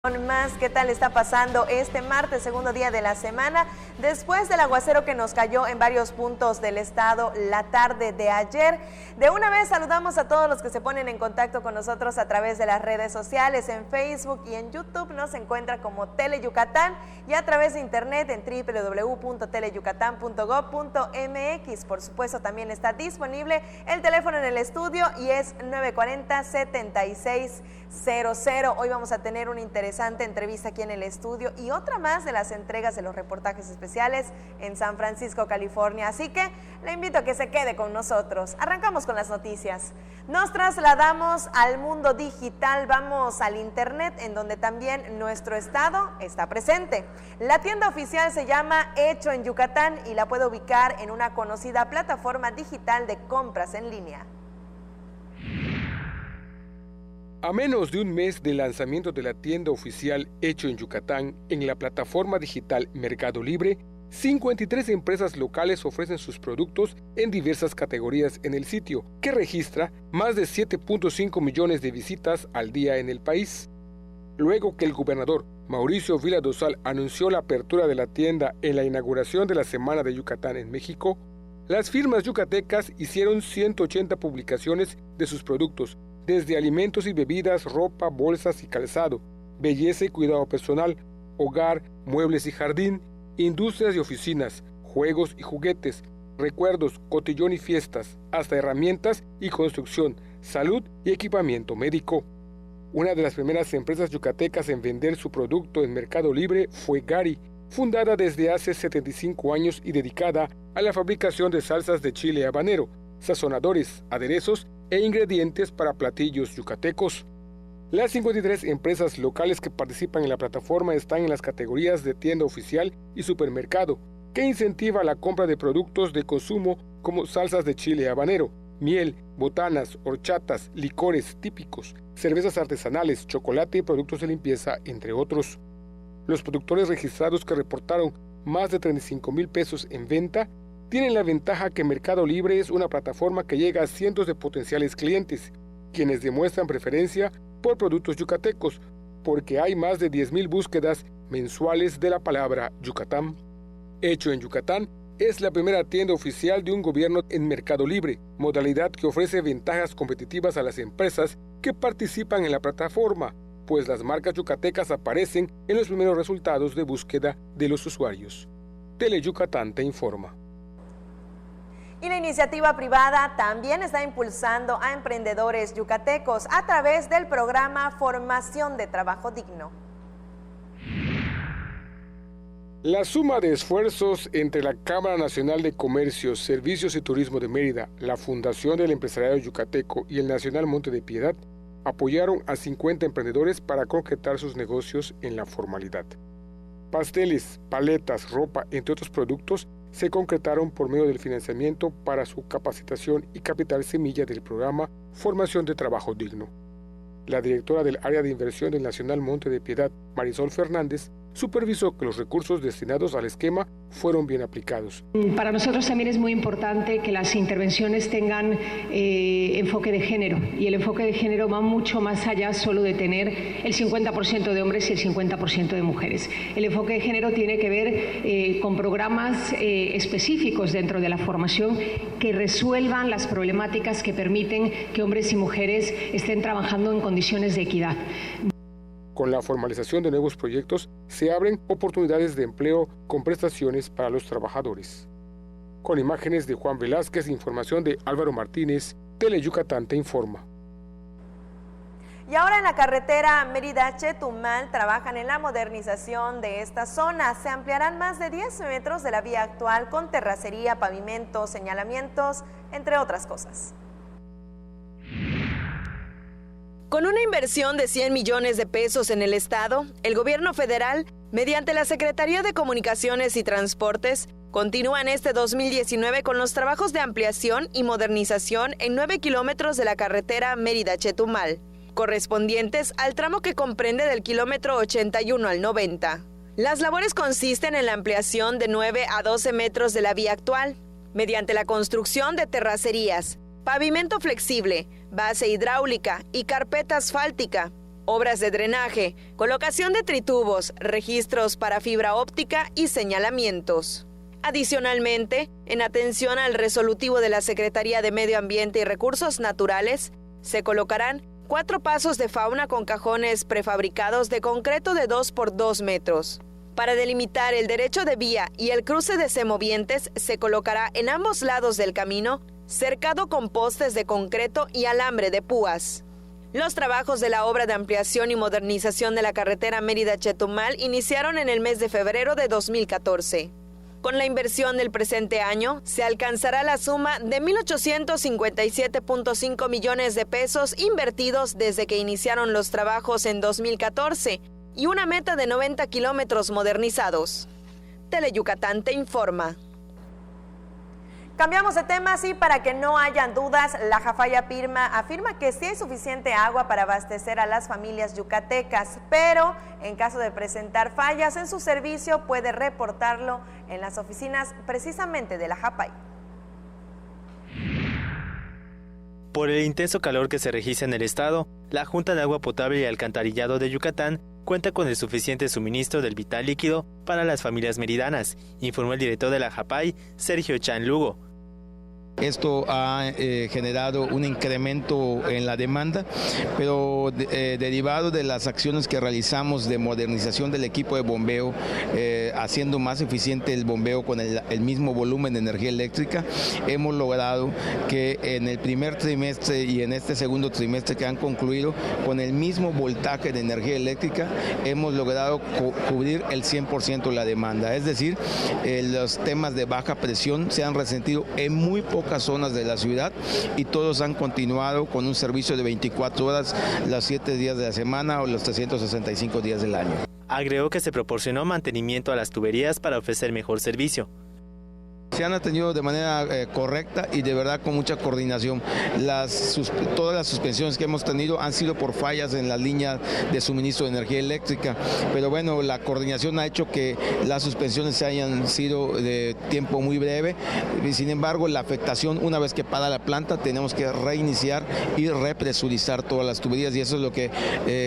Más, ¿qué tal está pasando este martes, segundo día de la semana? Después del aguacero que nos cayó en varios puntos del estado la tarde de ayer. De una vez saludamos a todos los que se ponen en contacto con nosotros a través de las redes sociales, en Facebook y en YouTube. Nos encuentra como Teleyucatán y a través de internet en www.teleyucatán.gov.mx. Por supuesto, también está disponible el teléfono en el estudio y es 940-7600. Hoy vamos a tener una interesante entrevista aquí en el estudio y otra más de las entregas de los reportajes especiales en San Francisco, California. Así que le invito a que se quede con nosotros. Arrancamos con las noticias. Nos trasladamos al mundo digital, vamos al internet, en donde también nuestro estado está presente. La tienda oficial se llama Hecho en Yucatán y la puede ubicar en una conocida plataforma digital de compras en línea. A menos de un mes del lanzamiento de la tienda oficial Hecho en Yucatán en la plataforma digital Mercado Libre, 53 empresas locales ofrecen sus productos en diversas categorías en el sitio, que registra más de 7.5 millones de visitas al día en el país. Luego que el gobernador Mauricio Vila Dosal anunció la apertura de la tienda en la inauguración de la Semana de Yucatán en México, las firmas yucatecas hicieron 180 publicaciones de sus productos, desde alimentos y bebidas, ropa, bolsas y calzado, belleza y cuidado personal, hogar, muebles y jardín, industrias y oficinas, juegos y juguetes, recuerdos, cotillón y fiestas, hasta herramientas y construcción, salud y equipamiento médico. Una de las primeras empresas yucatecas en vender su producto en Mercado Libre fue Gari, fundada desde hace 75 años y dedicada a la fabricación de salsas de chile habanero, sazonadores, aderezos e ingredientes para platillos yucatecos. Las 53 empresas locales que participan en la plataforma están en las categorías de tienda oficial y supermercado, que incentiva la compra de productos de consumo como salsas de chile habanero, miel, botanas, horchatas, licores típicos, cervezas artesanales, chocolate y productos de limpieza, entre otros. Los productores registrados que reportaron más de 35,000 pesos en venta tienen la ventaja que Mercado Libre es una plataforma que llega a cientos de potenciales clientes, quienes demuestran preferencia por productos yucatecos, porque hay más de 10,000 búsquedas mensuales de la palabra Yucatán. Hecho en Yucatán es la primera tienda oficial de un gobierno en Mercado Libre, modalidad que ofrece ventajas competitivas a las empresas que participan en la plataforma, pues las marcas yucatecas aparecen en los primeros resultados de búsqueda de los usuarios. Teleyucatán te informa. Y la iniciativa privada también está impulsando a emprendedores yucatecos a través del programa Formación de Trabajo Digno. La suma de esfuerzos entre la Cámara Nacional de Comercio, Servicios y Turismo de Mérida, la Fundación del Empresariado Yucateco y el Nacional Monte de Piedad apoyaron a 50 emprendedores para concretar sus negocios en la formalidad. Pasteles, paletas, ropa, entre otros productos, se concretaron por medio del financiamiento para su capacitación y capital semilla del programa Formación de Trabajo Digno. La directora del área de inversión del Nacional Monte de Piedad, Marisol Fernández, supervisó que los recursos destinados al esquema fueron bien aplicados. Para nosotros también es muy importante que las intervenciones tengan enfoque de género, y el enfoque de género va mucho más allá solo de tener el 50% de hombres y el 50% de mujeres. El enfoque de género tiene que ver con programas específicos dentro de la formación que resuelvan las problemáticas que permiten que hombres y mujeres estén trabajando en condiciones de equidad. Con la formalización de nuevos proyectos, se abren oportunidades de empleo con prestaciones para los trabajadores. Con imágenes de Juan Velázquez, información de Álvaro Martínez, Teleyucatán te informa. Y ahora en la carretera Mérida-Chetumal trabajan en la modernización de esta zona. Se ampliarán más de 10 metros de la vía actual con terracería, pavimentos, señalamientos, entre otras cosas. Con una inversión de 100 millones de pesos en el estado, el gobierno federal, mediante la Secretaría de Comunicaciones y Transportes, continúa en este 2019 con los trabajos de ampliación y modernización en 9 kilómetros de la carretera Mérida-Chetumal, correspondientes al tramo que comprende del kilómetro 81 al 90. Las labores consisten en la ampliación de 9 a 12 metros de la vía actual, mediante la construcción de terracerías, pavimento flexible, base hidráulica y carpeta asfáltica, obras de drenaje, colocación de tritubos, registros para fibra óptica y señalamientos. Adicionalmente, en atención al resolutivo de la Secretaría de Medio Ambiente y Recursos Naturales, se colocarán 4 pasos de fauna con cajones prefabricados de concreto de 2 por 2 metros. Para delimitar el derecho de vía y el cruce de semovientes, se colocará en ambos lados del camino, cercado con postes de concreto y alambre de púas. Los trabajos de la obra de ampliación y modernización de la carretera Mérida-Chetumal iniciaron en el mes de febrero de 2014. Con la inversión del presente año, se alcanzará la suma de 1.857.5 millones de pesos invertidos desde que iniciaron los trabajos en 2014 y una meta de 90 kilómetros modernizados. Teleyucatán te informa. Cambiamos de tema, sí, para que no hayan dudas, la Jafay afirma que sí hay suficiente agua para abastecer a las familias yucatecas, pero en caso de presentar fallas en su servicio puede reportarlo en las oficinas precisamente de la Jafay. Por el intenso calor que se registra en el estado, la Junta de Agua Potable y Alcantarillado de Yucatán cuenta con el suficiente suministro del vital líquido para las familias meridanas, informó el director de la Jafay, Sergio Chan Lugo. Esto ha generado un incremento en la demanda, pero derivado de las acciones que realizamos de modernización del equipo de bombeo, haciendo más eficiente el bombeo con el mismo volumen de energía eléctrica, hemos logrado que en el primer trimestre y en este segundo trimestre que han concluido, con el mismo voltaje de energía eléctrica, hemos logrado cubrir el 100% de la demanda. Es decir, los temas de baja presión se han resentido en muy pocas zonas de la ciudad y todos han continuado con un servicio de 24 horas los 7 días de la semana o los 365 días del año. Agregó que se proporcionó mantenimiento a las tuberías para ofrecer mejor servicio. Se han atendido de manera correcta y de verdad con mucha coordinación. Todas las suspensiones que hemos tenido han sido por fallas en la línea de suministro de energía eléctrica, pero bueno, la coordinación ha hecho que las suspensiones hayan sido de tiempo muy breve. Sin embargo, la afectación, una vez que para la planta, tenemos que reiniciar y represurizar todas las tuberías y eso es lo que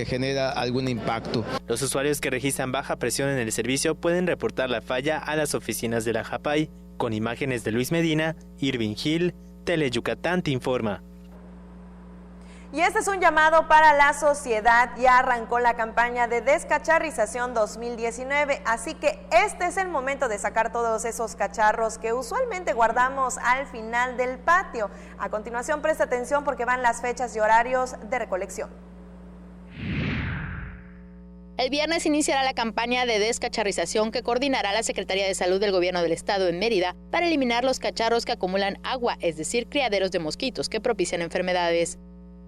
genera algún impacto. Los usuarios que registran baja presión en el servicio pueden reportar la falla a las oficinas de la Jafay. Con imágenes de Luis Medina, Irving Gil, Teleyucatán te informa. Y este es un llamado para la sociedad. Ya arrancó la campaña de descacharrización 2019, así que este es el momento de sacar todos esos cacharros que usualmente guardamos al final del patio. A continuación, presta atención porque van las fechas y horarios de recolección. El viernes iniciará la campaña de descacharrización que coordinará la Secretaría de Salud del Gobierno del Estado en Mérida para eliminar los cacharros que acumulan agua, es decir, criaderos de mosquitos que propician enfermedades.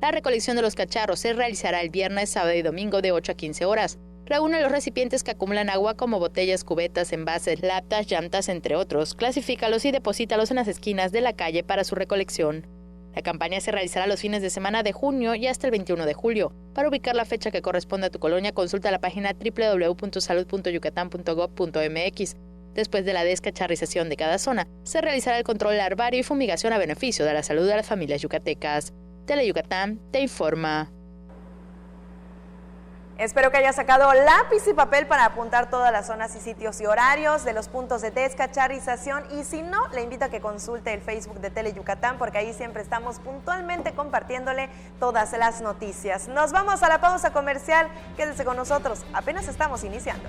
La recolección de los cacharros se realizará el viernes, sábado y domingo de 8 a 15 horas. Reúne los recipientes que acumulan agua como botellas, cubetas, envases, latas, llantas, entre otros. Clasifícalos y deposítalos en las esquinas de la calle para su recolección. La campaña se realizará los fines de semana de junio y hasta el 21 de julio. Para ubicar la fecha que corresponde a tu colonia, consulta la página www.salud.yucatán.gov.mx. Después de la descacharrización de cada zona, se realizará el control larvario y fumigación a beneficio de la salud de las familias yucatecas. Teleyucatán te informa. Espero que haya sacado lápiz y papel para apuntar todas las zonas y sitios y horarios de los puntos de descacharrización, y si no, le invito a que consulte el Facebook de Teleyucatán porque ahí siempre estamos puntualmente compartiéndole todas las noticias. Nos vamos a la pausa comercial, quédese con nosotros, apenas estamos iniciando.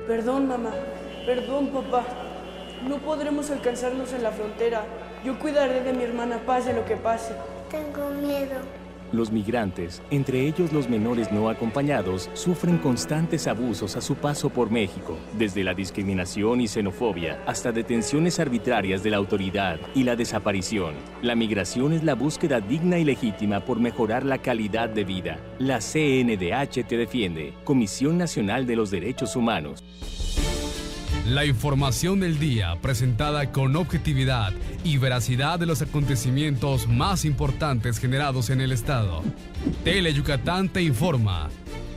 Perdón, mamá, perdón, papá, no podremos alcanzarnos en la frontera. Yo cuidaré de mi hermana pase lo que pase. Tengo miedo. Los migrantes, entre ellos los menores no acompañados, sufren constantes abusos a su paso por México, desde la discriminación y xenofobia hasta detenciones arbitrarias de la autoridad y la desaparición. La migración es la búsqueda digna y legítima por mejorar la calidad de vida. La CNDH te defiende, Comisión Nacional de los Derechos Humanos. La información del día presentada con objetividad y veracidad de los acontecimientos más importantes generados en el estado. Teleyucatán te informa.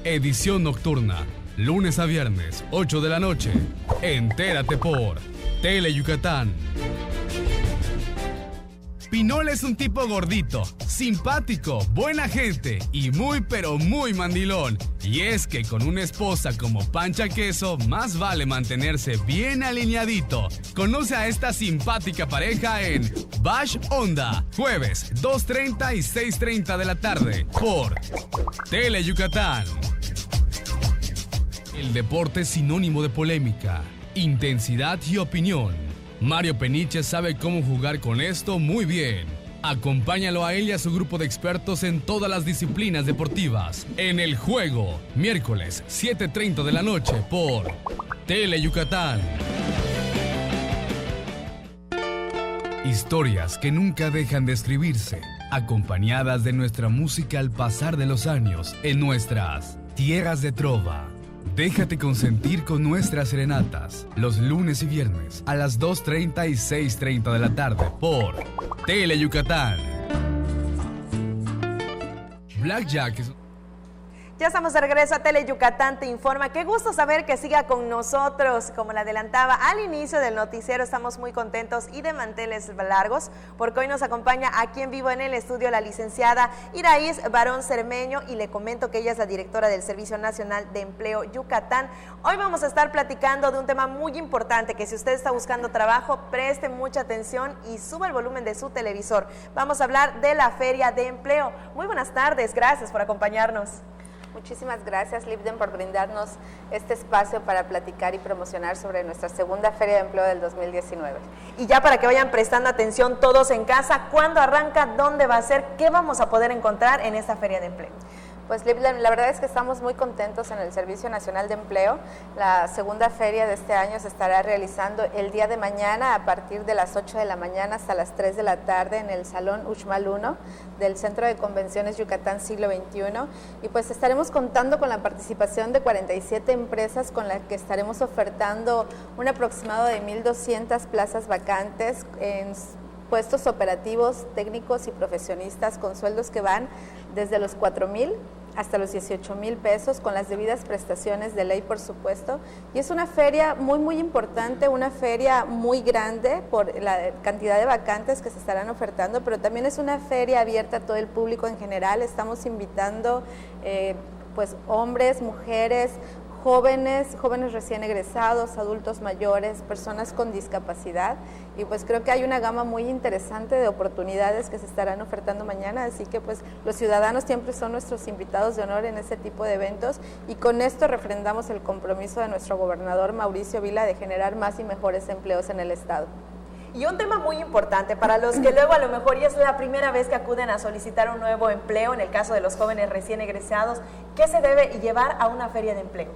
Edición nocturna, lunes a viernes, 8 de la noche. Entérate por Teleyucatán. Pinol es un tipo gordito, simpático, buena gente y muy pero muy mandilón. Y es que con una esposa como Pancha Queso, más vale mantenerse bien alineadito. Conoce a esta simpática pareja en Bash Onda, jueves 2:30 y 6:30 de la tarde por Tele Yucatán. El deporte es sinónimo de polémica, intensidad y opinión. Mario Peniche sabe cómo jugar con esto muy bien. Acompáñalo a él y a su grupo de expertos en todas las disciplinas deportivas. En El Juego, miércoles 7:30 de la noche por Tele Yucatán. Historias que nunca dejan de escribirse, acompañadas de nuestra música al pasar de los años en nuestras tierras de trova. Déjate consentir con nuestras serenatas, los lunes y viernes a las 2:30 y 6:30 de la tarde por Tele Yucatán. Blackjack es... Ya estamos de regreso a Tele Yucatán Te Informa. Qué gusto saber que siga con nosotros. Como le adelantaba al inicio del noticiero, estamos muy contentos y de manteles largos porque hoy nos acompaña aquí en vivo en el estudio la licenciada Iraíz Barón Cermeño y le comento que ella es la directora del Servicio Nacional de Empleo Yucatán. Hoy vamos a estar platicando de un tema muy importante que si usted está buscando trabajo, preste mucha atención y suba el volumen de su televisor. Vamos a hablar de la Feria de Empleo. Muy buenas tardes, gracias por acompañarnos. Muchísimas gracias, Libden, por brindarnos este espacio para platicar y promocionar sobre nuestra segunda Feria de Empleo del 2019. Y ya para que vayan prestando atención todos en casa, ¿cuándo arranca? ¿Dónde va a ser? ¿Qué vamos a poder encontrar en esta Feria de Empleo? Pues Libden, la verdad es que estamos muy contentos en el Servicio Nacional de Empleo. La segunda feria de este año se estará realizando el día de mañana a partir de las 8 de la mañana hasta las 3 de la tarde en el Salón Uxmal 1 del Centro de Convenciones Yucatán Siglo XXI. Y pues estaremos contando con la participación de 47 empresas con las que estaremos ofertando un aproximado de 1,200 plazas vacantes en puestos operativos, técnicos y profesionistas con sueldos que van desde los 4,000 hasta los 18,000 pesos, con las debidas prestaciones de ley, por supuesto. Y es una feria muy importante, una feria muy grande por la cantidad de vacantes que se estarán ofertando, pero también es una feria abierta a todo el público en general. Estamos invitando pues hombres, mujeres, jóvenes recién egresados, adultos mayores, personas con discapacidad, y pues creo que hay una gama muy interesante de oportunidades que se estarán ofertando mañana, así que pues los ciudadanos siempre son nuestros invitados de honor en este tipo de eventos, y con esto refrendamos el compromiso de nuestro gobernador Mauricio Vila de generar más y mejores empleos en el estado. Y un tema muy importante para los que luego a lo mejor ya es la primera vez que acuden a solicitar un nuevo empleo, en el caso de los jóvenes recién egresados, ¿qué se debe llevar a una feria de empleo?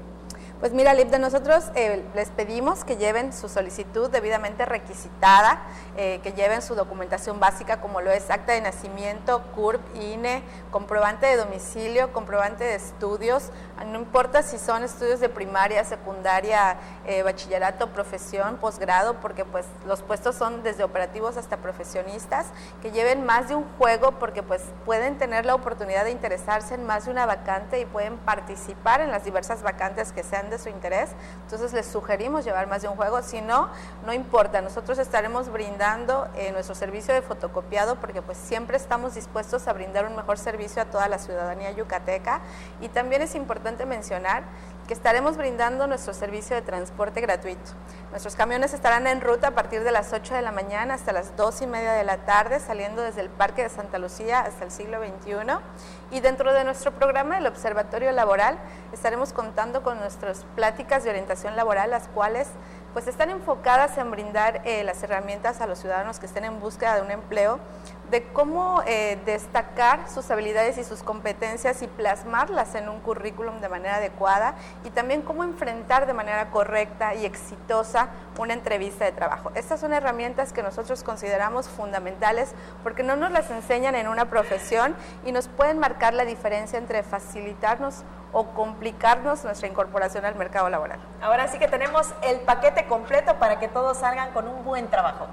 Pues mira, Libden, nosotros les pedimos que lleven su solicitud debidamente requisitada, que lleven su documentación básica como lo es acta de nacimiento, CURP, INE, comprobante de domicilio, comprobante de estudios, no importa si son estudios de primaria, secundaria, bachillerato, profesión, posgrado, porque pues los puestos son desde operativos hasta profesionistas, que lleven más de un juego porque pues pueden tener la oportunidad de interesarse en más de una vacante y pueden participar en las diversas vacantes que sean de su interés. Entonces les sugerimos llevar más de un juego, si no, no importa, nosotros estaremos brindando nuestro servicio de fotocopiado porque pues siempre estamos dispuestos a brindar un mejor servicio a toda la ciudadanía yucateca. Y también es importante mencionar que estaremos brindando nuestro servicio de transporte gratuito. Nuestros camiones estarán en ruta a partir de las 8 de la mañana hasta las 2:30 de la tarde, saliendo desde el Parque de Santa Lucía hasta el Siglo XXI. Y dentro de nuestro programa del Observatorio Laboral estaremos contando con nuestras pláticas de orientación laboral, las cuales pues están enfocadas en brindar las herramientas a los ciudadanos que estén en búsqueda de un empleo, de cómo destacar sus habilidades y sus competencias y plasmarlas en un currículum de manera adecuada, y también cómo enfrentar de manera correcta y exitosa una entrevista de trabajo. Estas son herramientas que nosotros consideramos fundamentales porque no nos las enseñan en una profesión y nos pueden marcar la diferencia entre facilitarnos o complicarnos nuestra incorporación al mercado laboral. Ahora sí que tenemos el paquete completo para que todos salgan con un buen trabajo.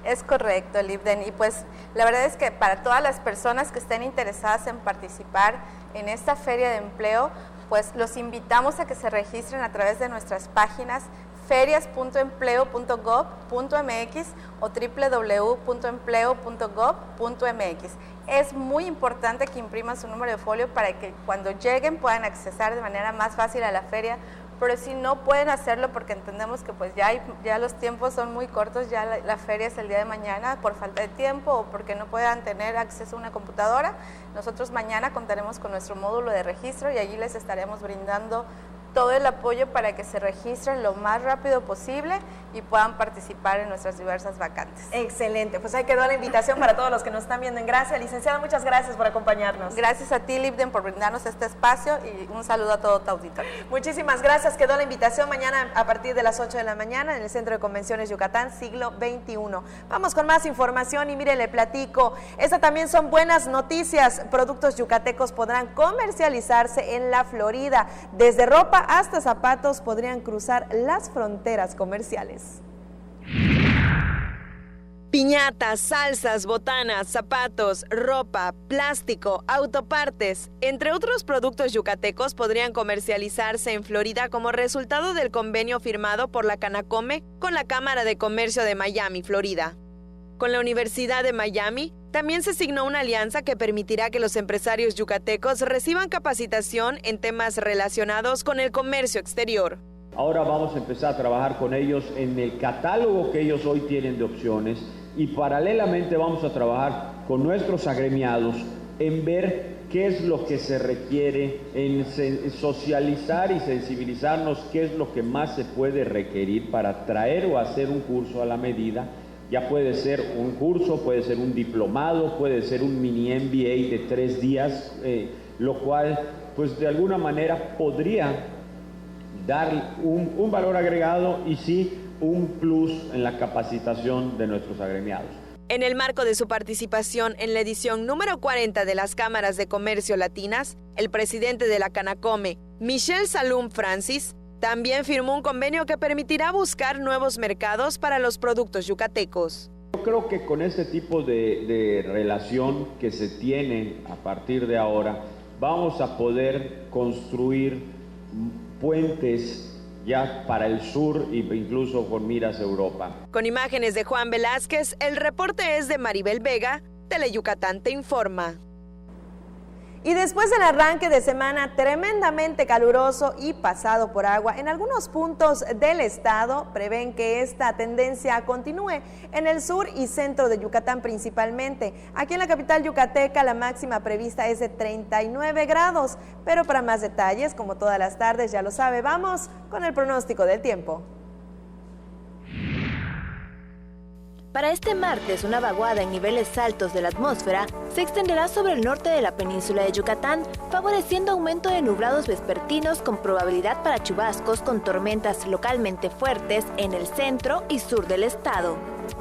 Es correcto, Libden, y pues la verdad es que para todas las personas que estén interesadas en participar en esta feria de empleo, pues los invitamos a que se registren a través de nuestras páginas ferias.empleo.gov.mx o www.empleo.gov.mx. Es muy importante que impriman su número de folio para que cuando lleguen puedan accesar de manera más fácil a la feria, pero si no pueden hacerlo porque entendemos que pues ya los tiempos son muy cortos, ya la feria es el día de mañana por falta de tiempo o porque no puedan tener acceso a una computadora, nosotros mañana contaremos con nuestro módulo de registro y allí les estaremos brindando todo el apoyo para que se registren lo más rápido posible y puedan participar en nuestras diversas vacantes. Excelente, pues ahí quedó la invitación para todos los que nos están viendo en Gracia. Licenciada, muchas gracias por acompañarnos. Gracias a ti, Libden, por brindarnos este espacio y un saludo a todo tu auditorio. Muchísimas gracias, quedó la invitación mañana a partir de las 8 de la mañana en el Centro de Convenciones Yucatán, siglo XXI. Vamos con más información y mire, le platico, estas también son buenas noticias. Productos yucatecos podrán comercializarse en la Florida. Desde ropa hasta zapatos podrían cruzar las fronteras comerciales. Piñatas, salsas, botanas, zapatos, ropa, plástico, autopartes, entre otros productos yucatecos podrían comercializarse en Florida como resultado del convenio firmado por la Canacome con la Cámara de Comercio de Miami, Florida. Con la Universidad de Miami, también se signó una alianza que permitirá que los empresarios yucatecos reciban capacitación en temas relacionados con el comercio exterior. Ahora vamos a empezar a trabajar con ellos en el catálogo que ellos hoy tienen de opciones y paralelamente vamos a trabajar con nuestros agremiados en ver qué es lo que se requiere, en socializar y sensibilizarnos qué es lo que más se puede requerir para traer o hacer un curso a la medida. Ya puede ser un curso, puede ser un diplomado, puede ser un mini MBA de 3 días, lo cual pues de alguna manera podría dar un valor agregado y sí un plus en la capacitación de nuestros agremiados. En el marco de su participación en la edición número 40 de las Cámaras de Comercio Latinas, el presidente de la Canacome, Michelle Salum Francis, también firmó un convenio que permitirá buscar nuevos mercados para los productos yucatecos. Yo creo que con este tipo de relación que se tiene a partir de ahora, vamos a poder construir puentes ya para el sur e incluso con miras a Europa. Con imágenes de Juan Velázquez, el reporte es de Maribel Vega, Teleyucatán te informa. Y después del arranque de semana tremendamente caluroso y pasado por agua, en algunos puntos del estado prevén que esta tendencia continúe en el sur y centro de Yucatán principalmente. Aquí en la capital yucateca la máxima prevista es de 39 grados, pero para más detalles, como todas las tardes ya lo sabe, vamos con el pronóstico del tiempo. Para este martes, una vaguada en niveles altos de la atmósfera se extenderá sobre el norte de la península de Yucatán, favoreciendo aumento de nublados vespertinos con probabilidad para chubascos con tormentas localmente fuertes en el centro y sur del estado.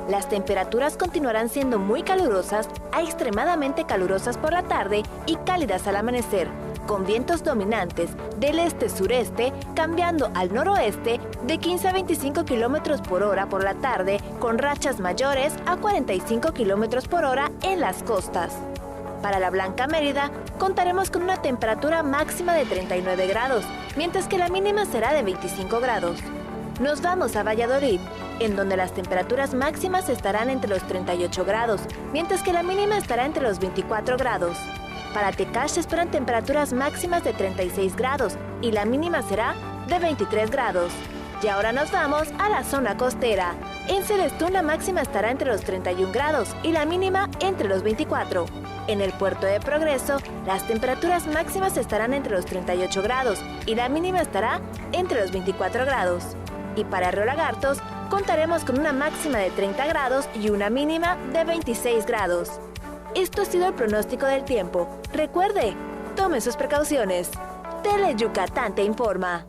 Las temperaturas continuarán siendo muy calurosas a extremadamente calurosas por la tarde y cálidas al amanecer, con vientos dominantes del este-sureste, cambiando al noroeste de 15 a 25 km por hora por la tarde, con rachas mayores a 45 km por hora en las costas. Para la Blanca Mérida, contaremos con una temperatura máxima de 39 grados, mientras que la mínima será de 25 grados. Nos vamos a Valladolid, en donde las temperaturas máximas estarán entre los 38 grados, mientras que la mínima estará entre los 24 grados. Para Tecash se esperan temperaturas máximas de 36 grados y la mínima será de 23 grados. Y ahora nos vamos a la zona costera. En Celestún la máxima estará entre los 31 grados y la mínima entre los 24. En el Puerto de Progreso, las temperaturas máximas estarán entre los 38 grados y la mínima estará entre los 24 grados. Y para Río Lagartos, contaremos con una máxima de 30 grados y una mínima de 26 grados. Esto ha sido el pronóstico del tiempo. Recuerde, tome sus precauciones. Teleyucatán te informa.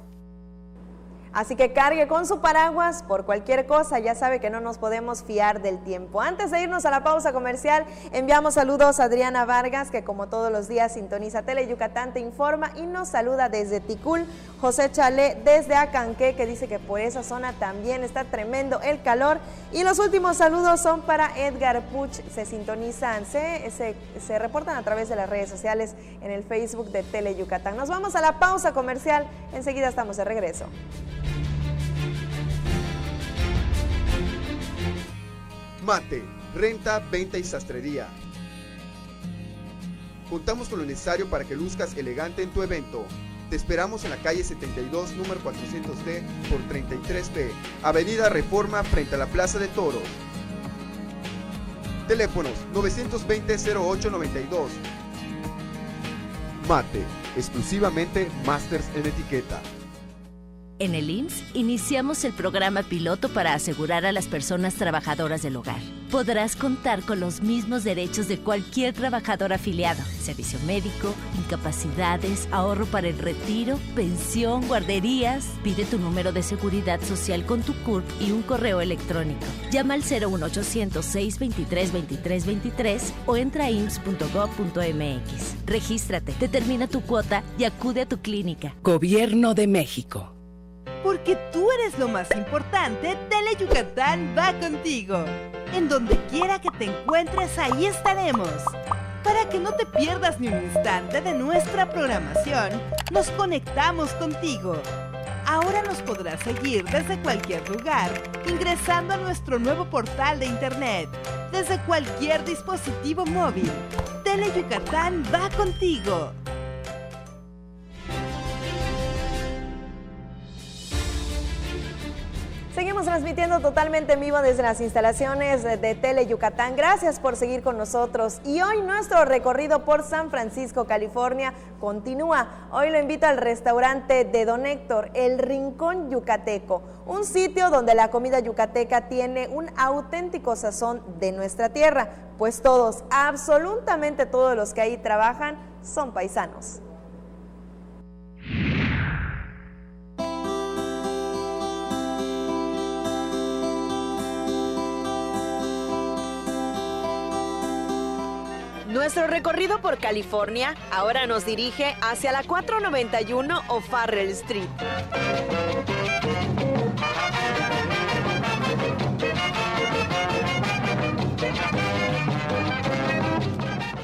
Así que cargue con su paraguas por cualquier cosa, ya sabe que no nos podemos fiar del tiempo. Antes de irnos a la pausa comercial, enviamos saludos a Adriana Vargas, que como todos los días sintoniza Teleyucatán te informa y nos saluda desde Ticul. José Chalé desde Acanqué, que dice que por esa zona también está tremendo el calor. Y los últimos saludos son para Edgar Puch, se sintonizan, se reportan a través de las redes sociales en el Facebook de Teleyucatán. Nos vamos a la pausa comercial, enseguida estamos de regreso. Mate, renta, venta y sastrería. Contamos con lo necesario para que luzcas elegante en tu evento. Te esperamos en la calle 72, número 400D por 33B, Avenida Reforma, frente a la Plaza de Toros. Teléfonos 920-0892. Mate, exclusivamente Masters en etiqueta. En el IMSS iniciamos el programa piloto para asegurar a las personas trabajadoras del hogar. Podrás contar con los mismos derechos de cualquier trabajador afiliado: servicio médico, incapacidades, ahorro para el retiro, pensión, guarderías. Pide tu número de seguridad social con tu CURP y un correo electrónico. Llama al 01800-623-2323 o entra a ims.gov.mx. Regístrate, determina tu cuota y acude a tu clínica. Gobierno de México. Porque tú eres lo más importante, Tele Yucatán va contigo. En donde quiera que te encuentres, ahí estaremos. Para que no te pierdas ni un instante de nuestra programación, nos conectamos contigo. Ahora nos podrás seguir desde cualquier lugar, ingresando a nuestro nuevo portal de internet, desde cualquier dispositivo móvil. Tele Yucatán va contigo. Seguimos transmitiendo totalmente en vivo desde las instalaciones de Tele Yucatán. Gracias por seguir con nosotros. Y hoy nuestro recorrido por San Francisco, California, continúa. Hoy lo invito al restaurante de Don Héctor, El Rincón Yucateco, un sitio donde la comida yucateca tiene un auténtico sazón de nuestra tierra, pues todos, absolutamente todos los que ahí trabajan, son paisanos. Nuestro recorrido por California ahora nos dirige hacia la 491 O'Farrell Street.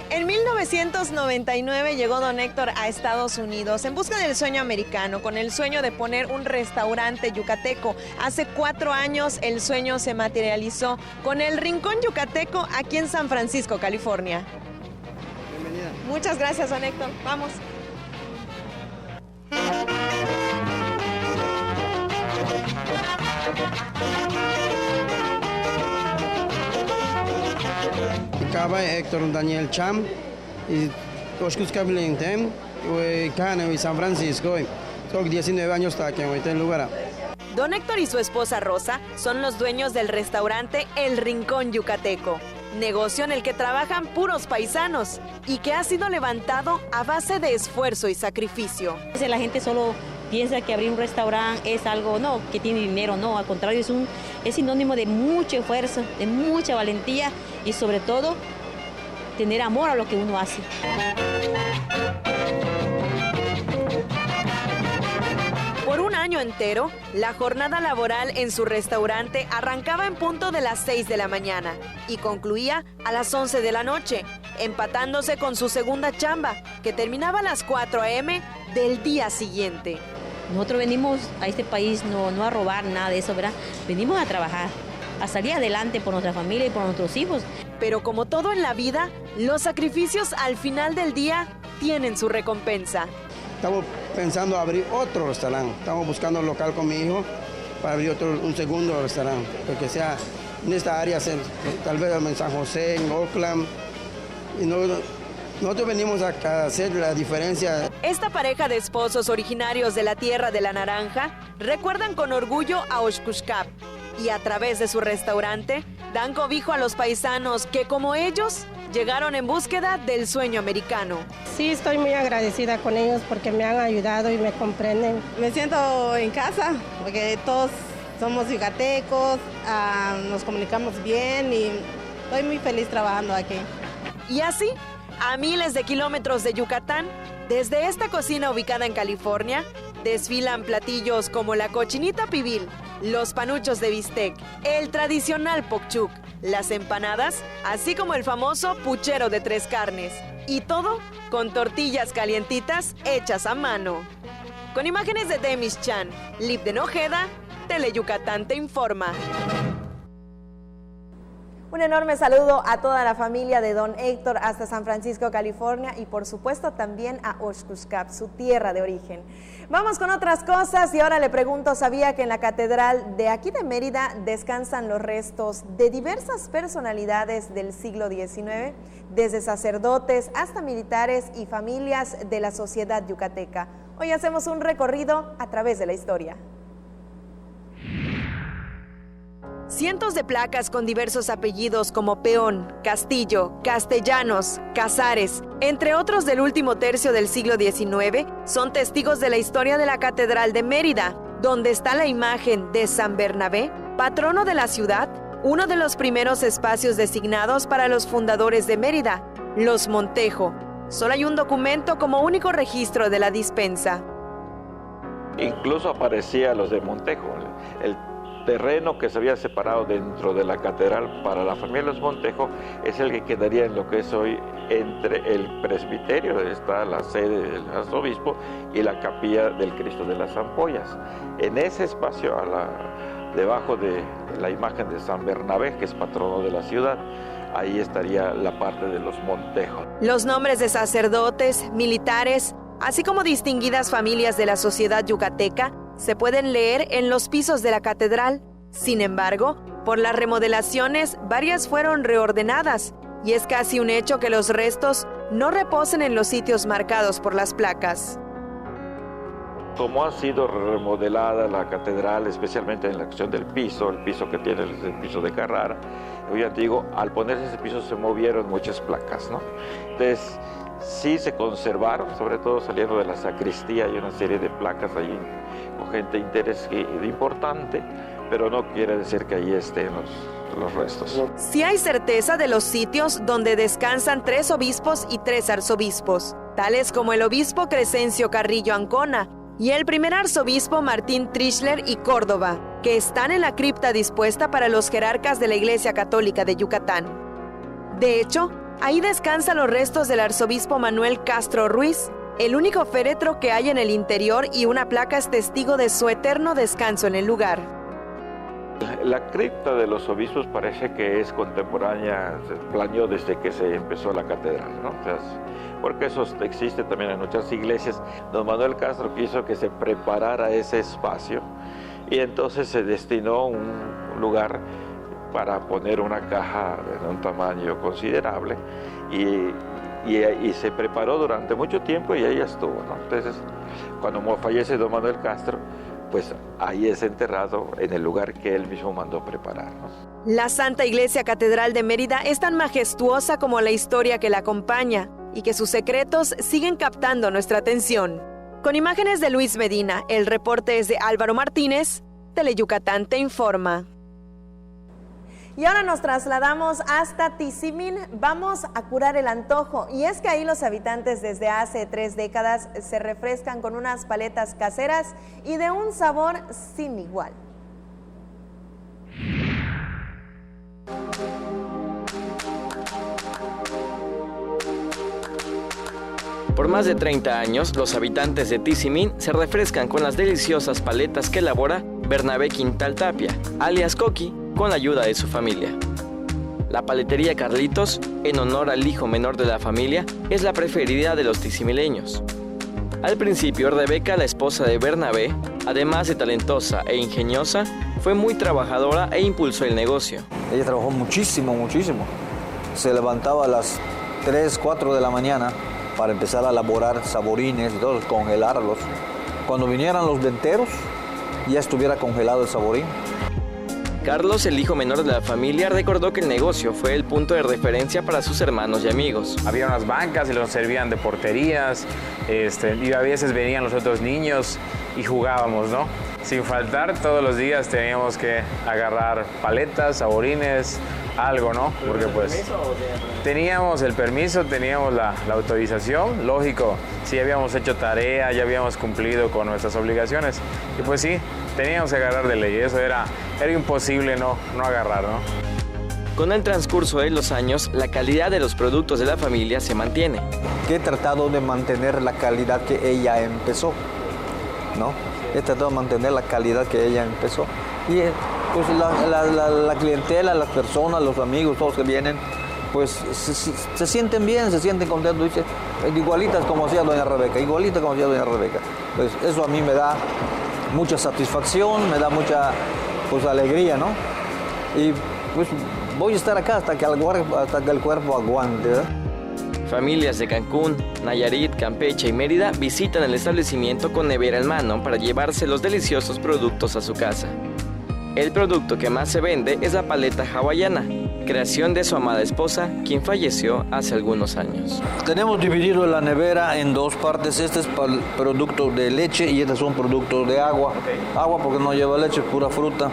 En 1999 llegó Don Héctor a Estados Unidos en busca del sueño americano, con el sueño de poner un restaurante yucateco. Hace 4 años el sueño se materializó con El Rincón Yucateco aquí en San Francisco, California. Muchas gracias, Don Héctor. Vamos. Acaba Héctor Daniel Cham y Coscuscabilintem y Cana y San Francisco. Tengo 19 años hasta que en el lugar. Don Héctor y su esposa Rosa son los dueños del restaurante El Rincón Yucateco, negocio en el que trabajan puros paisanos y que ha sido levantado a base de esfuerzo y sacrificio. La gente solo piensa que abrir un restaurante es algo, no, que tiene dinero, no, al contrario, es sinónimo de mucho esfuerzo, de mucha valentía y sobre todo tener amor a lo que uno hace. Por un año entero, la jornada laboral en su restaurante arrancaba en punto de las 6 de la mañana y concluía a las 11 de la noche, empatándose con su segunda chamba, que terminaba a las 4 a.m. del día siguiente. Nosotros venimos a este país no a robar nada de eso, ¿verdad? Venimos a trabajar, a salir adelante por nuestra familia y por nuestros hijos. Pero como todo en la vida, los sacrificios al final del día tienen su recompensa. Estamos pensando abrir otro restaurante. Estamos buscando un local con mi hijo para abrir un segundo restaurante, porque sea en esta área, tal vez en San José, en Oakland. Y nosotros venimos a hacer la diferencia. Esta pareja de esposos originarios de la Tierra de la Naranja recuerdan con orgullo a Oshkushkap y a través de su restaurante dan cobijo a los paisanos que, como ellos, llegaron en búsqueda del sueño americano. Sí, estoy muy agradecida con ellos porque me han ayudado y me comprenden. Me siento en casa porque todos somos yucatecos, nos comunicamos bien y estoy muy feliz trabajando aquí. Y así, a miles de kilómetros de Yucatán, desde esta cocina ubicada en California, desfilan platillos como la cochinita pibil, los panuchos de bistec, el tradicional pokchuk, las empanadas, así como el famoso puchero de 3 carnes. Y todo con tortillas calientitas hechas a mano. Con imágenes de Demis Chan, Lip de Ojeda, Tele Yucatán te informa. Un enorme saludo a toda la familia de don Héctor hasta San Francisco, California, y por supuesto también a Oaxaca, su tierra de origen. Vamos con otras cosas y ahora le pregunto, ¿sabía que en la catedral de aquí de Mérida descansan los restos de diversas personalidades del siglo XIX, desde sacerdotes hasta militares y familias de la sociedad yucateca? Hoy hacemos un recorrido a través de la historia. Cientos de placas con diversos apellidos como Peón, Castillo, Castellanos, Casares, entre otros del último tercio del siglo XIX, son testigos de la historia de la Catedral de Mérida, donde está la imagen de San Bernabé, patrono de la ciudad, uno de los primeros espacios designados para los fundadores de Mérida, los Montejo. Solo hay un documento como único registro de la dispensa. Incluso aparecía los de Montejo, el terreno que se había separado dentro de la catedral para la familia de los Montejo es el que quedaría en lo que es hoy entre el presbiterio, donde está la sede del arzobispo, y la capilla del Cristo de las Ampollas. En ese espacio, debajo de la imagen de San Bernabé, que es patrono de la ciudad, ahí estaría la parte de los Montejo. Los nombres de sacerdotes, militares, así como distinguidas familias de la sociedad yucateca, se pueden leer en los pisos de la catedral. Sin embargo, por las remodelaciones, varias fueron reordenadas, y es casi un hecho que los restos no reposen en los sitios marcados por las placas. Como ha sido remodelada la catedral, especialmente en la cuestión del piso, el piso que tiene el piso de Carrara, muy antiguo, al ponerse ese piso se movieron muchas placas, ¿no? Entonces, sí se conservaron, sobre todo saliendo de la sacristía, hay una serie de placas allí con gente de interés importante, pero no quiere decir que ahí estén los restos. Sí hay certeza de los sitios donde descansan 3 obispos y 3 arzobispos, tales como el obispo Crescencio Carrillo Ancona y el primer arzobispo Martín Trischler y Córdoba, que están en la cripta dispuesta para los jerarcas de la Iglesia Católica de Yucatán. De hecho, ahí descansan los restos del arzobispo Manuel Castro Ruiz, el único féretro que hay en el interior, y una placa es testigo de su eterno descanso en el lugar. La cripta de los obispos parece que es contemporánea, se planeó desde que se empezó la catedral, ¿no? O sea, porque eso existe también en muchas iglesias. Don Manuel Castro quiso que se preparara ese espacio y entonces se destinó un lugar para poner una caja de un tamaño considerable y se preparó durante mucho tiempo y ahí estuvo, ¿no? Entonces, cuando fallece don Manuel Castro, pues ahí es enterrado en el lugar que él mismo mandó preparar, ¿no? La Santa Iglesia Catedral de Mérida es tan majestuosa como la historia que la acompaña y que sus secretos siguen captando nuestra atención. Con imágenes de Luis Medina, el reporte es de Álvaro Martínez, Teleyucatán te informa. Y ahora nos trasladamos hasta Tizimín, vamos a curar el antojo, y es que ahí los habitantes desde hace 3 décadas se refrescan con unas paletas caseras y de un sabor sin igual. Por más de 30 años, los habitantes de Tizimín se refrescan con las deliciosas paletas que elabora Bernabé Quintal Tapia, alias Coqui, con la ayuda de su familia. La paletería Carlitos, en honor al hijo menor de la familia, es la preferida de los tizimileños. Al principio, Rebeca, la esposa de Bernabé, además de talentosa e ingeniosa, fue muy trabajadora e impulsó el negocio. Ella trabajó muchísimo. Se levantaba a las 3, 4 de la mañana para empezar a elaborar saborines y todo, congelarlos. Cuando vinieran los venteros, ya estuviera congelado el saborín. Carlos, el hijo menor de la familia, recordó que el negocio fue el punto de referencia para sus hermanos y amigos. Había unas bancas y los servían de porterías, y a veces venían los otros niños y jugábamos, ¿no? Sin faltar, todos los días teníamos que agarrar paletas, saborines, algo, ¿no? Porque pues teníamos el permiso, teníamos la autorización, lógico, sí habíamos hecho tarea, ya habíamos cumplido con nuestras obligaciones y pues sí, teníamos que agarrar de ley, eso era imposible no agarrar, ¿no? Con el transcurso de los años, la calidad de los productos de la familia se mantiene. Que he tratado de mantener la calidad que ella empezó, ¿no? He tratado de mantener la calidad que ella empezó y pues la clientela, las personas, los amigos, todos que vienen, pues se sienten bien, se sienten contentos, dice, igualitas como hacía doña Rebeca, igualita como hacía doña Rebeca. Pues eso a mí me da mucha satisfacción, me da mucha pues alegría, ¿no? Y pues voy a estar acá hasta que el cuerpo aguante, ¿verdad? Familias de Cancún, Nayarit, Campeche y Mérida visitan el establecimiento con nevera en mano para llevarse los deliciosos productos a su casa. El producto que más se vende es la paleta hawaiana, creación de su amada esposa, quien falleció hace algunos años. Tenemos dividido la nevera en dos partes. Este es producto de leche y este es un producto de agua. Agua porque no lleva leche, pura fruta.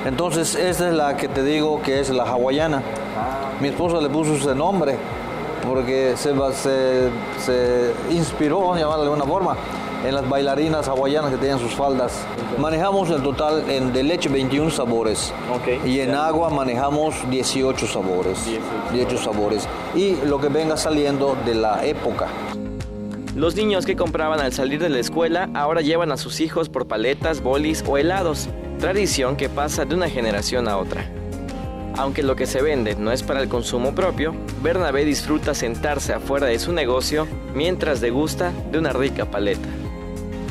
Entonces esta es la que te digo que es la hawaiana. Mi esposa le puso ese nombre porque se inspiró, llamarlo de alguna forma, en las bailarinas hawaianas que tienen sus faldas. Manejamos el total de leche 21 sabores y en agua manejamos 18 sabores. 18 sabores y lo que venga saliendo de la época. Los niños que compraban al salir de la escuela ahora llevan a sus hijos por paletas, bolis o helados, tradición que pasa de una generación a otra. Aunque lo que se vende no es para el consumo propio, Bernabé disfruta sentarse afuera de su negocio mientras degusta de una rica paleta.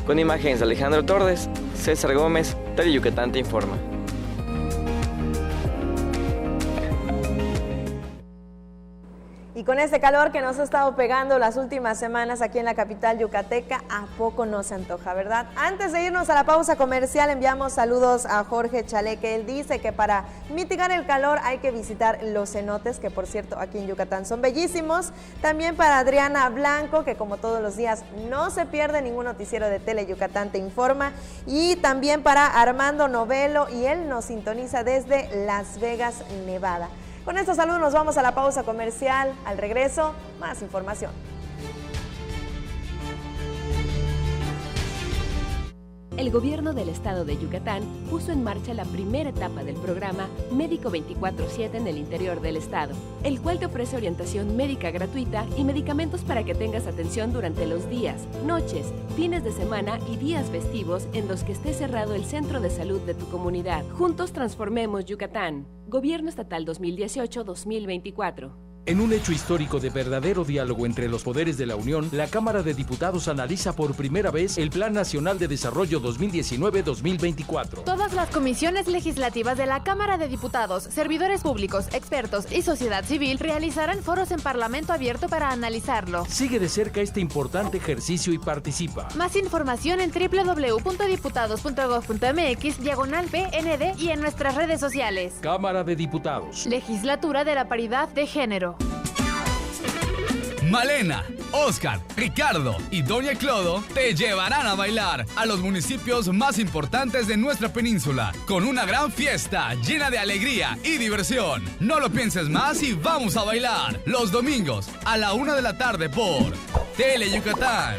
Con imágenes de Alejandro Torres, César Gómez, Teleyucatán te informa. Y con este calor que nos ha estado pegando las últimas semanas aquí en la capital yucateca, ¿a poco no se antoja, verdad? Antes de irnos a la pausa comercial, enviamos saludos a Jorge Chaleque. Él dice que para mitigar el calor hay que visitar los cenotes, que por cierto aquí en Yucatán son bellísimos. También para Adriana Blanco, que como todos los días no se pierde ningún noticiero de Teleyucatán te informa. Y también para Armando Novelo, y él nos sintoniza desde Las Vegas, Nevada. Con estos saludos nos vamos a la pausa comercial. Al regreso, más información. El gobierno del estado de Yucatán puso en marcha la primera etapa del programa Médico 24/7 en el interior del estado, el cual te ofrece orientación médica gratuita y medicamentos para que tengas atención durante los días, noches, fines de semana y días festivos en los que esté cerrado el centro de salud de tu comunidad. Juntos transformemos Yucatán. Gobierno Estatal 2018-2024. En un hecho histórico de verdadero diálogo entre los poderes de la Unión, la Cámara de Diputados analiza por primera vez el Plan Nacional de Desarrollo 2019-2024. Todas las comisiones legislativas de la Cámara de Diputados, servidores públicos, expertos y sociedad civil realizarán foros en Parlamento abierto para analizarlo. Sigue de cerca este importante ejercicio y participa. Más información en www.diputados.gov.mx/PND y en nuestras redes sociales. Cámara de Diputados. Legislatura de la Paridad de Género. Malena, Oscar, Ricardo y Doña Clodo te llevarán a bailar a los municipios más importantes de nuestra península con una gran fiesta llena de alegría y diversión. No lo pienses más y vamos a bailar los domingos a la 1 de la tarde por Teleyucatán.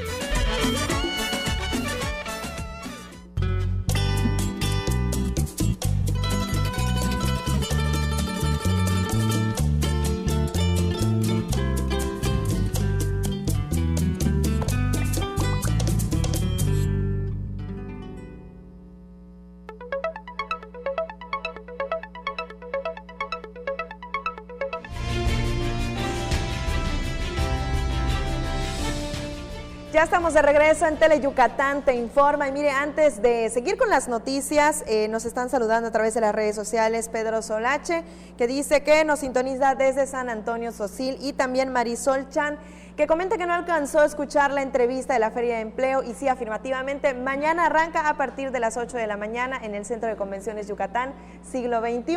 Ya estamos de regreso en Teleyucatán te informa. Y mire, antes de seguir con las noticias, nos están saludando a través de las redes sociales Pedro Solache, que dice que nos sintoniza desde San Antonio Sosil, y también Marisol Chan, que comenta que no alcanzó a escuchar la entrevista de la Feria de Empleo. Y sí, afirmativamente, mañana arranca a partir de las 8 de la mañana en el Centro de Convenciones Yucatán, siglo XXI.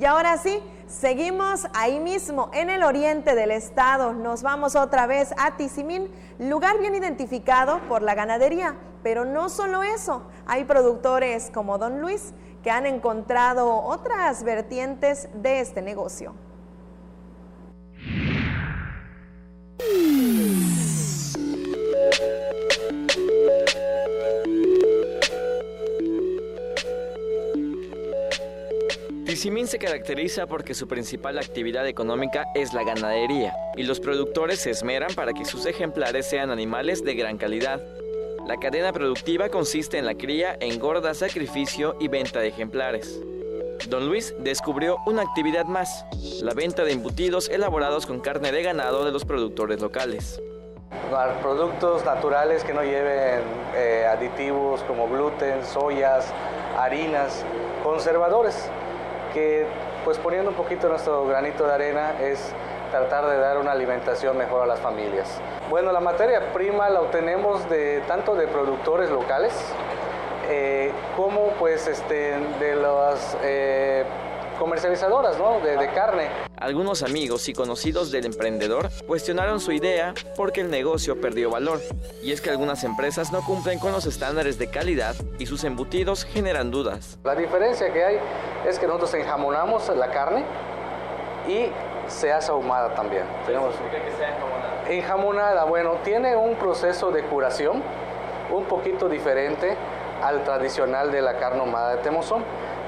Y ahora sí, seguimos ahí mismo, en el oriente del estado. Nos vamos otra vez a Tizimín, lugar bien identificado por la ganadería. Pero no solo eso, hay productores como Don Luis que han encontrado otras vertientes de este negocio. Tizimín se caracteriza porque su principal actividad económica es la ganadería, y los productores se esmeran para que sus ejemplares sean animales de gran calidad. La cadena productiva consiste en la cría, engorda, sacrificio y venta de ejemplares. Don Luis descubrió una actividad más, la venta de embutidos elaborados con carne de ganado de los productores locales. Productos naturales que no lleven aditivos como gluten, soyas, harinas, conservadores, que pues poniendo un poquito nuestro granito de arena es tratar de dar una alimentación mejor a las familias. Bueno, la materia prima la obtenemos tanto de productores locales como pues de las comercializadoras, ¿no? de carne. Algunos amigos y conocidos del emprendedor cuestionaron su idea porque el negocio perdió valor. Y es que algunas empresas no cumplen con los estándares de calidad y sus embutidos generan dudas. La diferencia que hay es que nosotros enjamonamos la carne y se hace ahumada también. ¿Qué significa que sea enjamonada? Enjamonada, bueno, tiene un proceso de curación un poquito diferente al tradicional de la carne ahumada de temozón.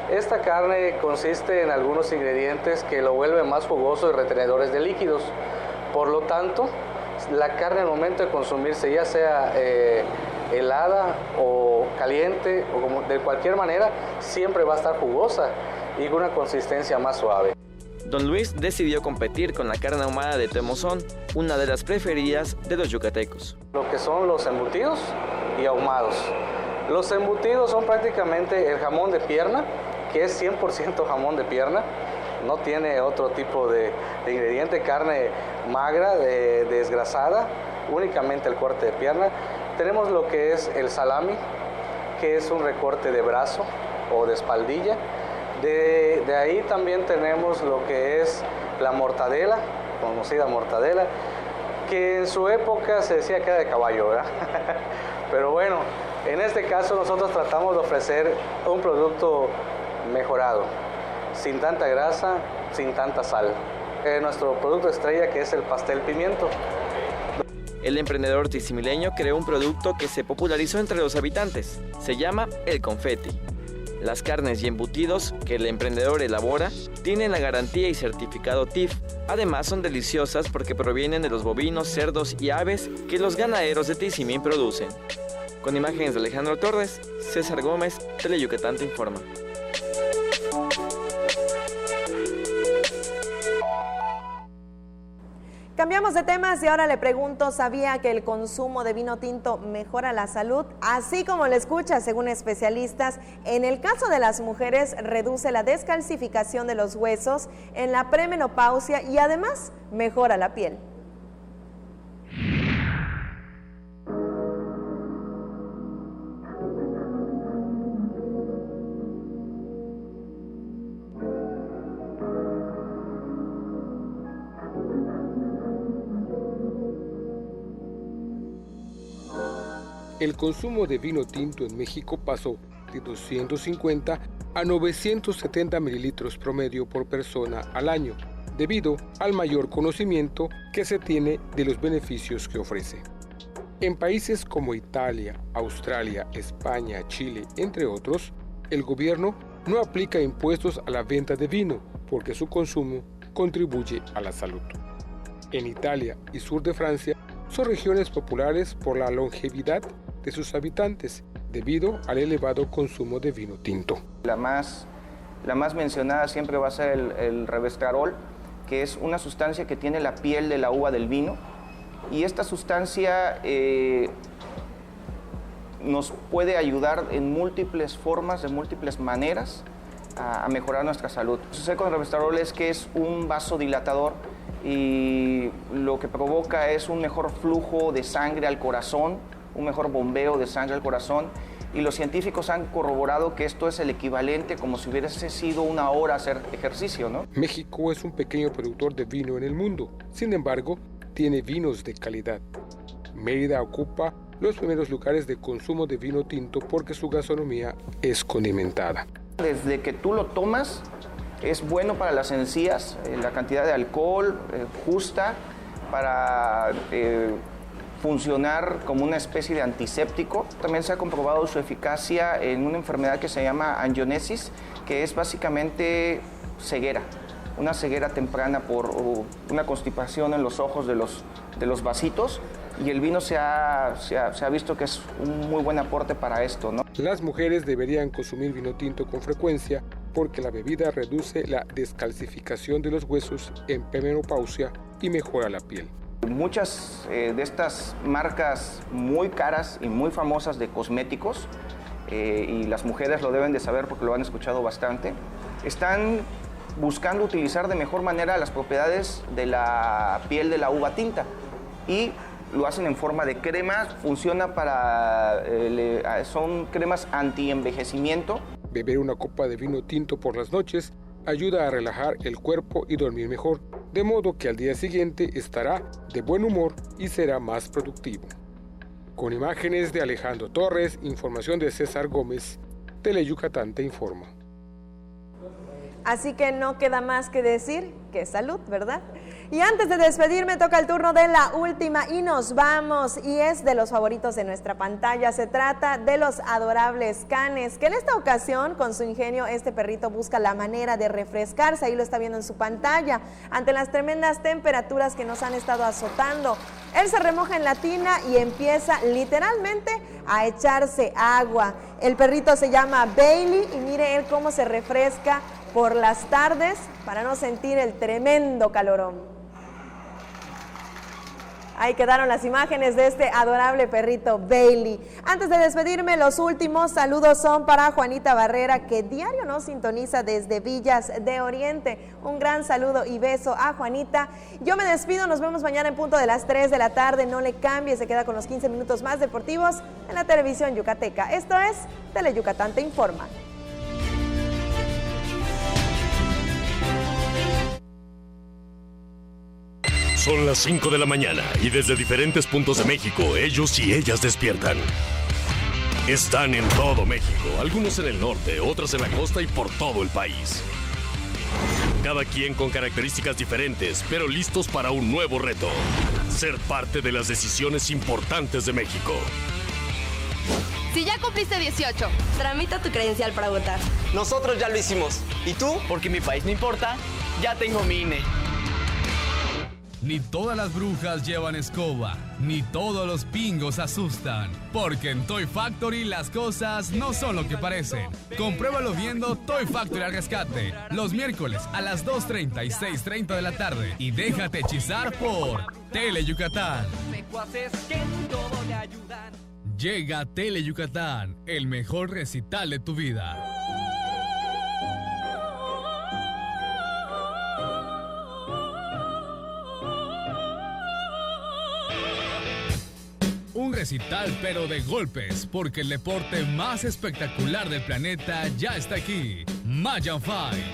Esta carne consiste en algunos ingredientes que lo vuelven más jugoso y retenedores de líquidos. Por lo tanto, la carne al momento de consumirse, ya sea helada o caliente o de cualquier manera, siempre va a estar jugosa y con una consistencia más suave. Don Luis decidió competir con la carne ahumada de temozón, una de las preferidas de los yucatecos. Lo que son los embutidos y ahumados. Los embutidos son prácticamente el jamón de pierna, que es 100% jamón de pierna, no tiene otro tipo de ingrediente, carne magra, desgrasada, únicamente el corte de pierna. Tenemos lo que es el salami, que es un recorte de brazo o de espaldilla. De ahí también tenemos lo que es la mortadela, conocida mortadela, que en su época se decía que era de caballo, ¿verdad? Pero bueno, en este caso nosotros tratamos de ofrecer un producto mejorado, sin tanta grasa, sin tanta sal. Nuestro producto estrella, que es el pastel pimiento. El emprendedor tizimileño creó un producto que se popularizó entre los habitantes. Se llama el confeti. Las carnes y embutidos que el emprendedor elabora tienen la garantía y certificado TIF. Además son deliciosas porque provienen de los bovinos, cerdos y aves que los ganaderos de Tizimín producen. Con imágenes de Alejandro Torres, César Gómez, Teleyucatán te informa. Cambiamos de temas y ahora le pregunto, ¿sabía que el consumo de vino tinto mejora la salud? Así como lo escucha, según especialistas, en el caso de las mujeres reduce la descalcificación de los huesos en la premenopausia y además mejora la piel. El consumo de vino tinto en México pasó de 250 a 970 mililitros promedio por persona al año, debido al mayor conocimiento que se tiene de los beneficios que ofrece. En países como Italia, Australia, España, Chile, entre otros, el gobierno no aplica impuestos a la venta de vino porque su consumo contribuye a la salud. En Italia y sur de Francia son regiones populares por la longevidad de sus habitantes, debido al elevado consumo de vino tinto. La más mencionada siempre va a ser el resveratrol, que es una sustancia que tiene la piel de la uva del vino, y esta sustancia nos puede ayudar en múltiples formas, de múltiples maneras, a mejorar nuestra salud. Lo que sucede con el resveratrol es que es un vasodilatador y lo que provoca es un mejor flujo de sangre al corazón, un mejor bombeo de sangre al corazón, y los científicos han corroborado que esto es el equivalente como si hubiese sido una hora hacer ejercicio, ¿no? México es un pequeño productor de vino en el mundo, sin embargo, tiene vinos de calidad. Mérida ocupa los primeros lugares de consumo de vino tinto porque su gastronomía es condimentada. Desde que tú lo tomas, es bueno para las encías, la cantidad de alcohol justa para funcionar como una especie de antiséptico. También se ha comprobado su eficacia en una enfermedad que se llama angionesis, que es básicamente ceguera, una ceguera temprana por una constipación en los ojos de los vasitos, y el vino se ha visto que es un muy buen aporte para esto, ¿no? Las mujeres deberían consumir vino tinto con frecuencia porque la bebida reduce la descalcificación de los huesos en premenopausia y mejora la piel. Muchas de estas marcas muy caras y muy famosas de cosméticos, y las mujeres lo deben de saber porque lo han escuchado bastante, están buscando utilizar de mejor manera las propiedades de la piel de la uva tinta y lo hacen en forma de crema, funciona son cremas anti-envejecimiento. Beber una copa de vino tinto por las noches ayuda a relajar el cuerpo y dormir mejor, de modo que al día siguiente estará de buen humor y será más productivo. Con imágenes de Alejandro Torres, información de César Gómez, Teleyucatán te informa. Así que no queda más que decir que salud, ¿verdad? Y antes de despedirme toca el turno de la última y nos vamos, y es de los favoritos de nuestra pantalla. Se trata de los adorables canes, que en esta ocasión con su ingenio este perrito busca la manera de refrescarse, ahí lo está viendo en su pantalla, ante las tremendas temperaturas que nos han estado azotando. Él se remoja en la tina y empieza literalmente a echarse agua. El perrito se llama Bailey y mire él cómo se refresca por las tardes para no sentir el tremendo calorón. Ahí quedaron las imágenes de este adorable perrito Bailey. Antes de despedirme, los últimos saludos son para Juanita Barrera, que diario nos sintoniza desde Villas de Oriente. Un gran saludo y beso a Juanita. Yo me despido, nos vemos mañana en punto de las 3 de la tarde. No le cambie, se queda con los 15 minutos más deportivos en la televisión yucateca. Esto es Teleyucatán te informa. Son las 5 de la mañana y desde diferentes puntos de México, ellos y ellas despiertan. Están en todo México, algunos en el norte, otros en la costa y por todo el país. Cada quien con características diferentes, pero listos para un nuevo reto. Ser parte de las decisiones importantes de México. Si ya cumpliste 18, tramita tu credencial para votar. Nosotros ya lo hicimos. ¿Y tú? Porque mi país no importa, ya tengo mi INE. Ni todas las brujas llevan escoba, ni todos los pingos asustan, porque en Toy Factory las cosas no son lo que parecen. Compruébalo viendo Toy Factory al rescate, los miércoles a las 2:30 y 6:30 de la tarde, y déjate hechizar por Teleyucatán. Llega Teleyucatán, el mejor recital de tu vida. Un recital pero de golpes, porque el deporte más espectacular del planeta ya está aquí. Mayan Fight.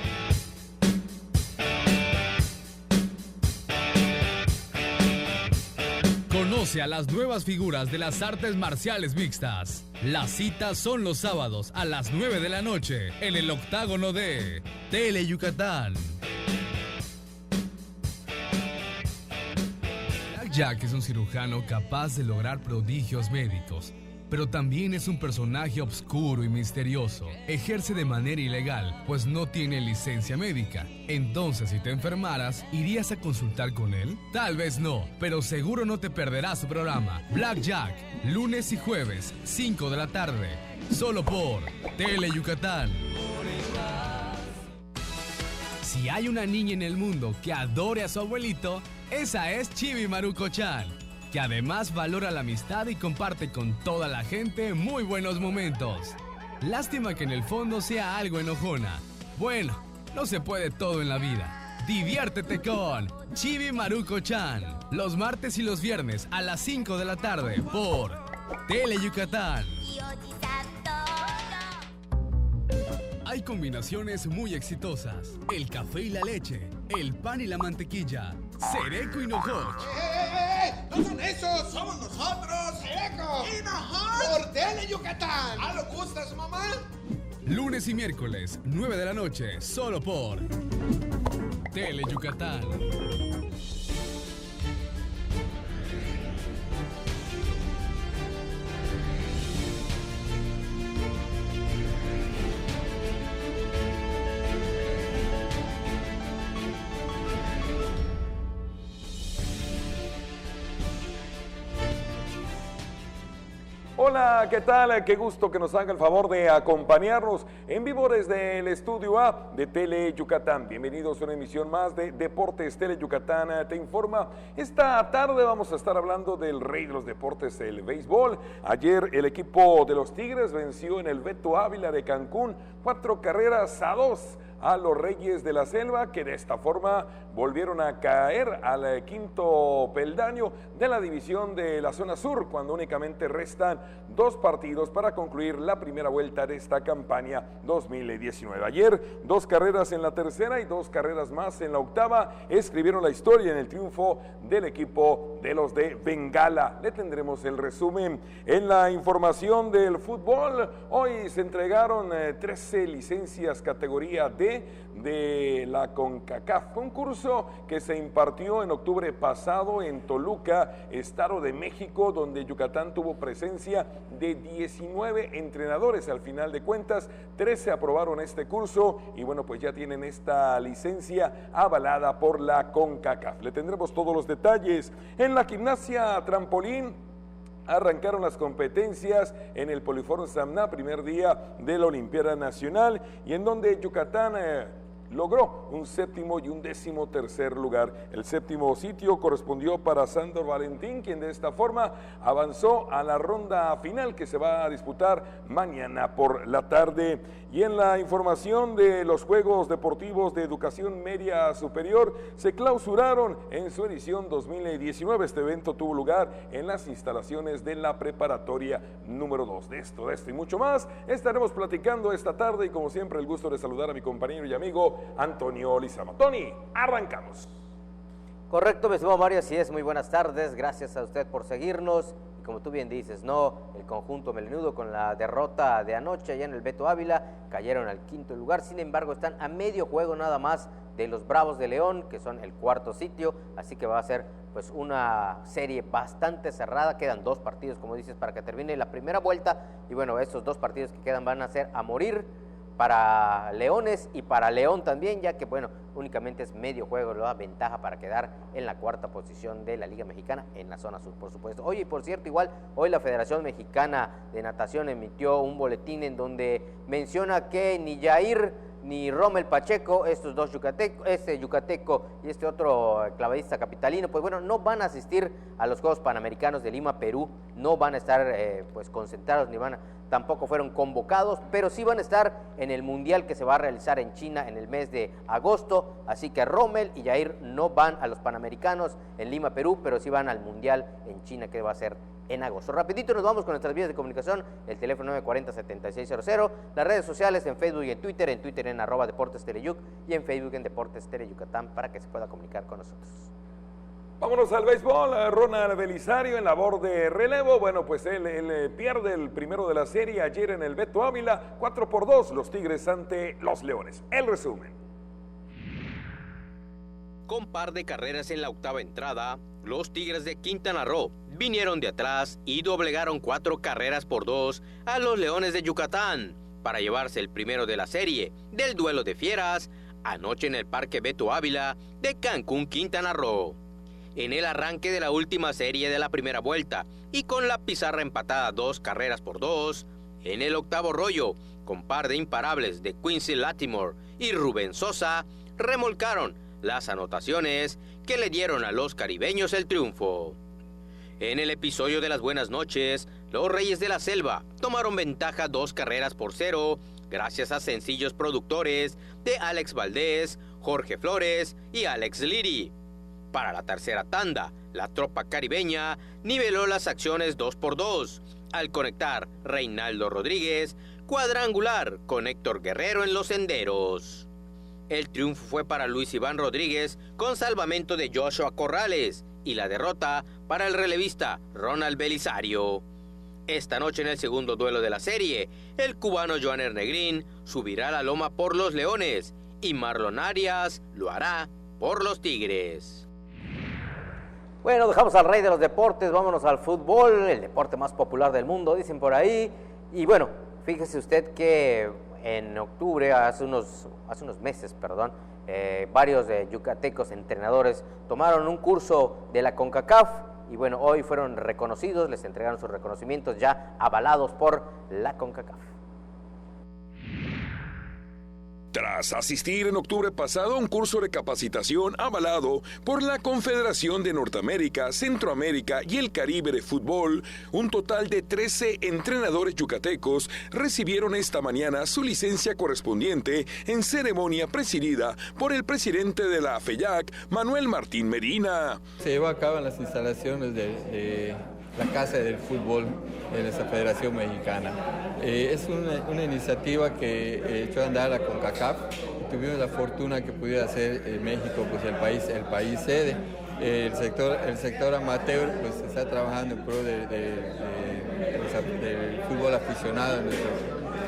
Conoce a las nuevas figuras de las artes marciales mixtas. Las citas son los sábados a las 9 de la noche en el octágono de Teleyucatán. Jack es un cirujano capaz de lograr prodigios médicos, pero también es un personaje oscuro y misterioso. Ejerce de manera ilegal, pues no tiene licencia médica. Entonces, si te enfermaras, ¿irías a consultar con él? Tal vez no, pero seguro no te perderás su programa. Black Jack, lunes y jueves, 5 de la tarde, solo por Teleyucatán. Si hay una niña en el mundo que adore a su abuelito, esa es Chibi Maruko-chan, que además valora la amistad y comparte con toda la gente muy buenos momentos. Lástima que en el fondo sea algo enojona. Bueno, no se puede todo en la vida. Diviértete con Chibi Maruko-chan, los martes y los viernes a las 5 de la tarde por Teleyucatán. Hay combinaciones muy exitosas. El café y la leche, el pan y la mantequilla, Cereco y Nojoch. ¡No son esos! ¡Somos nosotros! ¡Cereco! ¡Y Nojoch! ¡Por Teleyucatán! ¿Ah, lo gustas, mamá? Lunes y miércoles, 9 de la noche, solo por Teleyucatán. Hola, ¿qué tal? Qué gusto que nos haga el favor de acompañarnos en vivo desde el estudio A de Tele Yucatán. Bienvenidos a una emisión más de Deportes Tele Yucatán Te Informa. Esta tarde vamos a estar hablando del rey de los deportes, el béisbol. Ayer el equipo de los Tigres venció en el Beto Ávila de Cancún 4-2 a los Reyes de la Selva, que de esta forma volvieron a caer al quinto peldaño de la división de la zona sur, cuando únicamente restan 2 partidos para concluir la primera vuelta de esta campaña 2019. Ayer 2 carreras en la tercera y 2 carreras más en la octava escribieron la historia en el triunfo del equipo de los de Bengala. Le tendremos el resumen en la información del fútbol. Hoy se entregaron 13 licencias categoría D de la CONCACAF, concurso que se impartió en octubre pasado en Toluca, Estado de México, donde Yucatán tuvo presencia de 19 entrenadores. Al final de cuentas, 13 aprobaron este curso y bueno, pues ya tienen esta licencia avalada por la CONCACAF. Le tendremos todos los detalles. En la gimnasia trampolín, arrancaron las competencias en el Poliforum Samná, primer día de la Olimpiada Nacional, y en donde Yucatán logró un 7º y un 13º lugar. El 7º sitio correspondió para Sandor Valentín, quien de esta forma avanzó a la ronda final que se va a disputar mañana por la tarde. Y en la información de los Juegos Deportivos de Educación Media Superior, se clausuraron en su edición 2019. Este evento tuvo lugar en las instalaciones de la preparatoria número 2. De esto y mucho más estaremos platicando esta tarde, y como siempre el gusto de saludar a mi compañero y amigo Antonio Lizama. Tony, arrancamos. Correcto, mi estimado Mario, así es, muy buenas tardes, gracias a usted por seguirnos. Y como tú bien dices, no, el conjunto melenudo con la derrota de anoche allá en el Beto Ávila cayeron al 5º lugar, sin embargo están a medio juego nada más de los Bravos de León, que son el 4º sitio, así que va a ser pues una serie bastante cerrada. Quedan 2 partidos, como dices, para que termine la primera vuelta, y bueno, estos 2 partidos que quedan van a ser a morir para Leones y para León también, ya que bueno, únicamente es medio juego, la ventaja para quedar en la 4ª posición de la Liga Mexicana en la zona sur, por supuesto. Oye, y por cierto, igual hoy la Federación Mexicana de Natación emitió un boletín en donde menciona que ni Jair ni Rommel Pacheco, estos dos yucatecos, este yucateco y este otro clavadista capitalino, pues bueno, no van a asistir a los Juegos Panamericanos de Lima, Perú, no van a estar pues concentrados, tampoco fueron convocados, pero sí van a estar en el Mundial que se va a realizar en China en el mes de agosto, así que Rommel y Jair no van a los Panamericanos en Lima, Perú, pero sí van al Mundial en China que va a ser en agosto. Rapidito nos vamos con nuestras vías de comunicación, el teléfono 940-7600, las redes sociales en Facebook y en Twitter en @Deportes Teleyuc y en Facebook en Deportes Tele Yucatán, para que se pueda comunicar con nosotros. Vámonos al béisbol. Ronald Belisario en labor de relevo. Bueno, pues él pierde el primero de la serie ayer en el Beto Ávila, 4-2 los Tigres ante los Leones. El resumen. Con par de carreras en la octava entrada, los Tigres de Quintana Roo vinieron de atrás y doblegaron 4-2 a los Leones de Yucatán para llevarse el primero de la serie del duelo de fieras anoche en el Parque Beto Ávila de Cancún, Quintana Roo. En el arranque de la última serie de la primera vuelta y con la pizarra empatada 2-2, en el octavo rollo, con par de imparables de Quincy Latimore y Rubén Sosa, remolcaron las anotaciones que le dieron a los caribeños el triunfo. En el episodio de las buenas noches, los Reyes de la Selva tomaron ventaja 2-0 gracias a sencillos productores de Alex Valdés, Jorge Flores y Alex Liri. Para la tercera tanda, la tropa caribeña niveló las acciones 2-2 al conectar Reinaldo Rodríguez cuadrangular con Héctor Guerrero en los senderos. El triunfo fue para Luis Iván Rodríguez con salvamento de Joshua Corrales y la derrota para el relevista Ronald Belisario. Esta noche en el segundo duelo de la serie, el cubano Joaner Negrín subirá a la loma por los Leones y Marlon Arias lo hará por los Tigres. Bueno, dejamos al rey de los deportes, vámonos al fútbol, el deporte más popular del mundo, dicen por ahí. Y bueno, fíjese usted que en octubre, hace unos meses, varios yucatecos entrenadores tomaron un curso de la CONCACAF y bueno, hoy fueron reconocidos, les entregaron sus reconocimientos ya avalados por la CONCACAF. Tras asistir en octubre pasado a un curso de capacitación avalado por la Confederación de Norteamérica, Centroamérica y el Caribe de Fútbol, un total de 13 entrenadores yucatecos recibieron esta mañana su licencia correspondiente en ceremonia presidida por el presidente de la FEJAC, Manuel Martín Medina. Se llevó a cabo en las instalaciones de la Casa del Fútbol de nuestra Federación Mexicana. Es una iniciativa que echó a andar la CONCACAF y tuvimos la fortuna que pudiera ser México, pues el país sede. El sector amateur pues está trabajando en pro del fútbol aficionado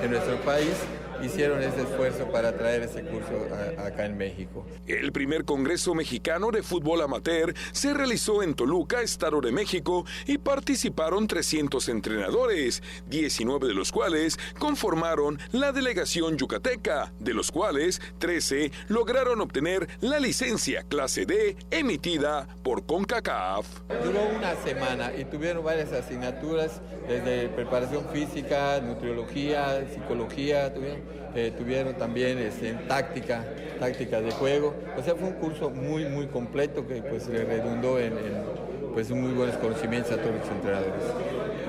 en nuestro país. Hicieron ese esfuerzo para traer ese curso acá en México. El primer Congreso Mexicano de Fútbol Amateur se realizó en Toluca, Estado de México, y participaron 300 entrenadores, 19 de los cuales conformaron la delegación yucateca, de los cuales 13 lograron obtener la licencia clase D emitida por CONCACAF. Duró una semana y tuvieron varias asignaturas, desde preparación física, nutriología, psicología, tuvieron también táctica de juego. O sea, fue un curso muy completo que pues le redundó en muy buenos conocimientos a todos los entrenadores.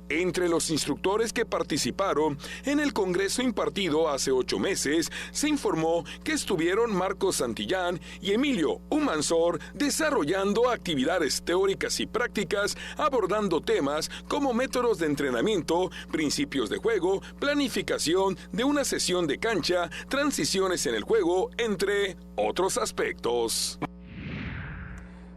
Entre los instructores que participaron en el congreso impartido hace 8 meses, se informó que estuvieron Marcos Santillán y Emilio Humansor desarrollando actividades teóricas y prácticas, abordando temas como métodos de entrenamiento, principios de juego, planificación de una sesión de cancha, transiciones en el juego, entre otros aspectos.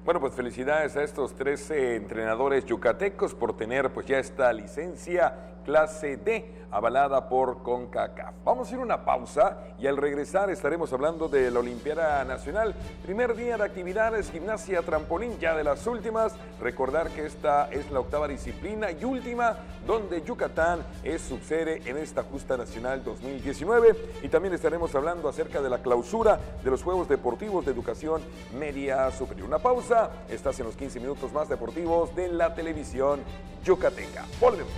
Bueno, pues felicidades a estos 13 entrenadores yucatecos por tener pues ya esta licencia clase D avalada por CONCACAF. Vamos a ir a una pausa y al regresar estaremos hablando de la Olimpiada Nacional. Primer día de actividades, gimnasia, trampolín, ya de las últimas. Recordar que esta es la 8ª disciplina y última donde Yucatán es subsede en esta justa nacional 2019. Y también estaremos hablando acerca de la clausura de los Juegos Deportivos de Educación Media Superior. Una pausa, estás en los 15 minutos más deportivos de la televisión yucateca. Volvemos.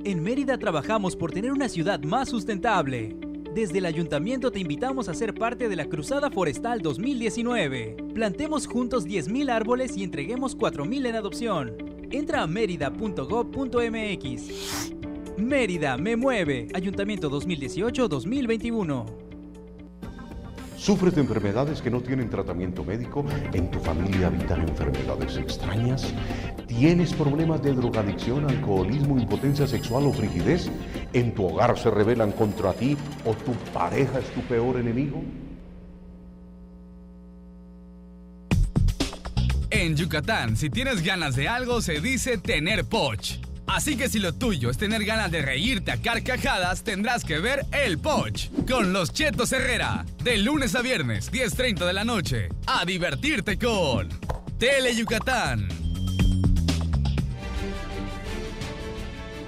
En Mérida trabajamos por tener una ciudad más sustentable. Desde el Ayuntamiento te invitamos a ser parte de la Cruzada Forestal 2019. Plantemos juntos 10,000 árboles y entreguemos 4,000 en adopción. Entra a mérida.gov.mx. Mérida me mueve. Ayuntamiento 2018-2021. ¿Sufres de enfermedades que no tienen tratamiento médico? ¿En tu familia habitan enfermedades extrañas? ¿Tienes problemas de drogadicción, alcoholismo, impotencia sexual o frigidez? ¿En tu hogar se rebelan contra ti o tu pareja es tu peor enemigo? En Yucatán, si tienes ganas de algo, se dice tener poch. Así que si lo tuyo es tener ganas de reírte a carcajadas, tendrás que ver El Poch con los Chetos Herrera. De lunes a viernes, 10:30 de la noche. A divertirte con Tele Yucatán.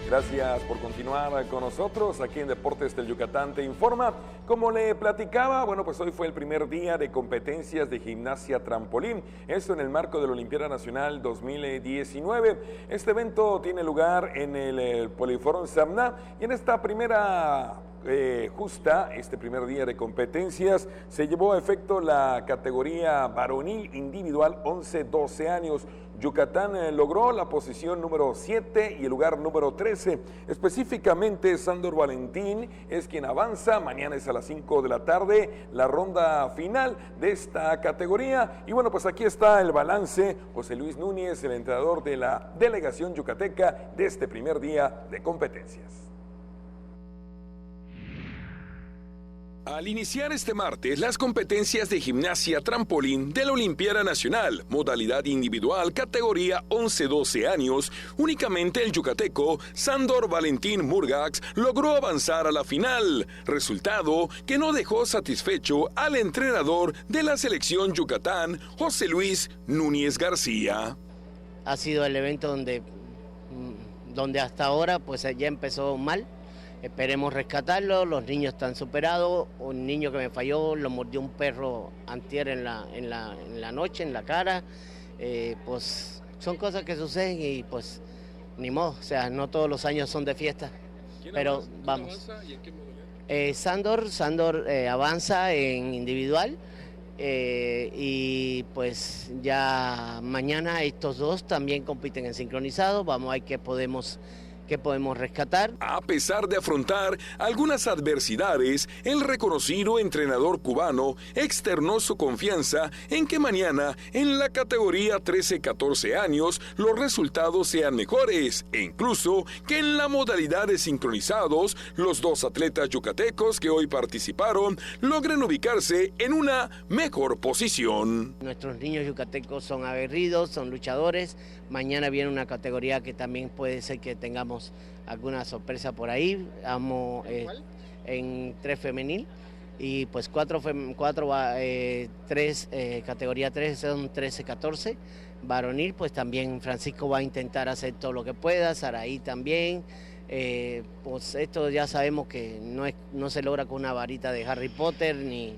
Gracias por continuar con nosotros aquí en Deportes del Yucatán Te Informa. Como le platicaba, bueno, pues hoy fue el primer día de competencias de gimnasia trampolín. Esto en el marco de la Olimpiada Nacional 2019. Este evento tiene lugar en el Poliforum Samna y en esta primera este primer día de competencias se llevó a efecto la categoría varonil individual 11-12 años. Yucatán logró la posición número 7 y el lugar número 13. Específicamente, Sándor Valentín es quien avanza. Mañana es a las 5 de la tarde la ronda final de esta categoría. Y bueno, pues aquí está el balance. José Luis Núñez, el entrenador de la delegación yucateca de este primer día de competencias. Al iniciar este martes las competencias de gimnasia trampolín de la Olimpiada Nacional, modalidad individual, categoría 11-12 años, únicamente el yucateco Sándor Valentín Murgax logró avanzar a la final, resultado que no dejó satisfecho al entrenador de la selección Yucatán, José Luis Núñez García. Ha sido el evento donde hasta ahora pues ya empezó mal. Esperemos rescatarlo, los niños están superados. Un niño que me falló lo mordió un perro antier en la noche, en la cara. Pues son cosas que suceden y pues ni modo, o sea, no todos los años son de fiesta. Pero vamos. ¿Y en qué modalidad? Sandor avanza en individual. Y pues ya mañana estos dos también compiten en sincronizado, vamos a ver qué podemos rescatar. A pesar de afrontar algunas adversidades, el reconocido entrenador cubano externó su confianza en que mañana, en la categoría 13-14 años, los resultados sean mejores e incluso que en la modalidad de sincronizados, los dos atletas yucatecos que hoy participaron logren ubicarse en una mejor posición. Nuestros niños yucatecos son aguerridos, son luchadores. Mañana viene una categoría que también puede ser que tengamos alguna sorpresa por ahí. Vamos en 3 femenil y pues 4 categoría 3 son 13-14. Varonil, pues también Francisco va a intentar hacer todo lo que pueda, Saraí también. Pues esto ya sabemos que no se logra con una varita de Harry Potter ni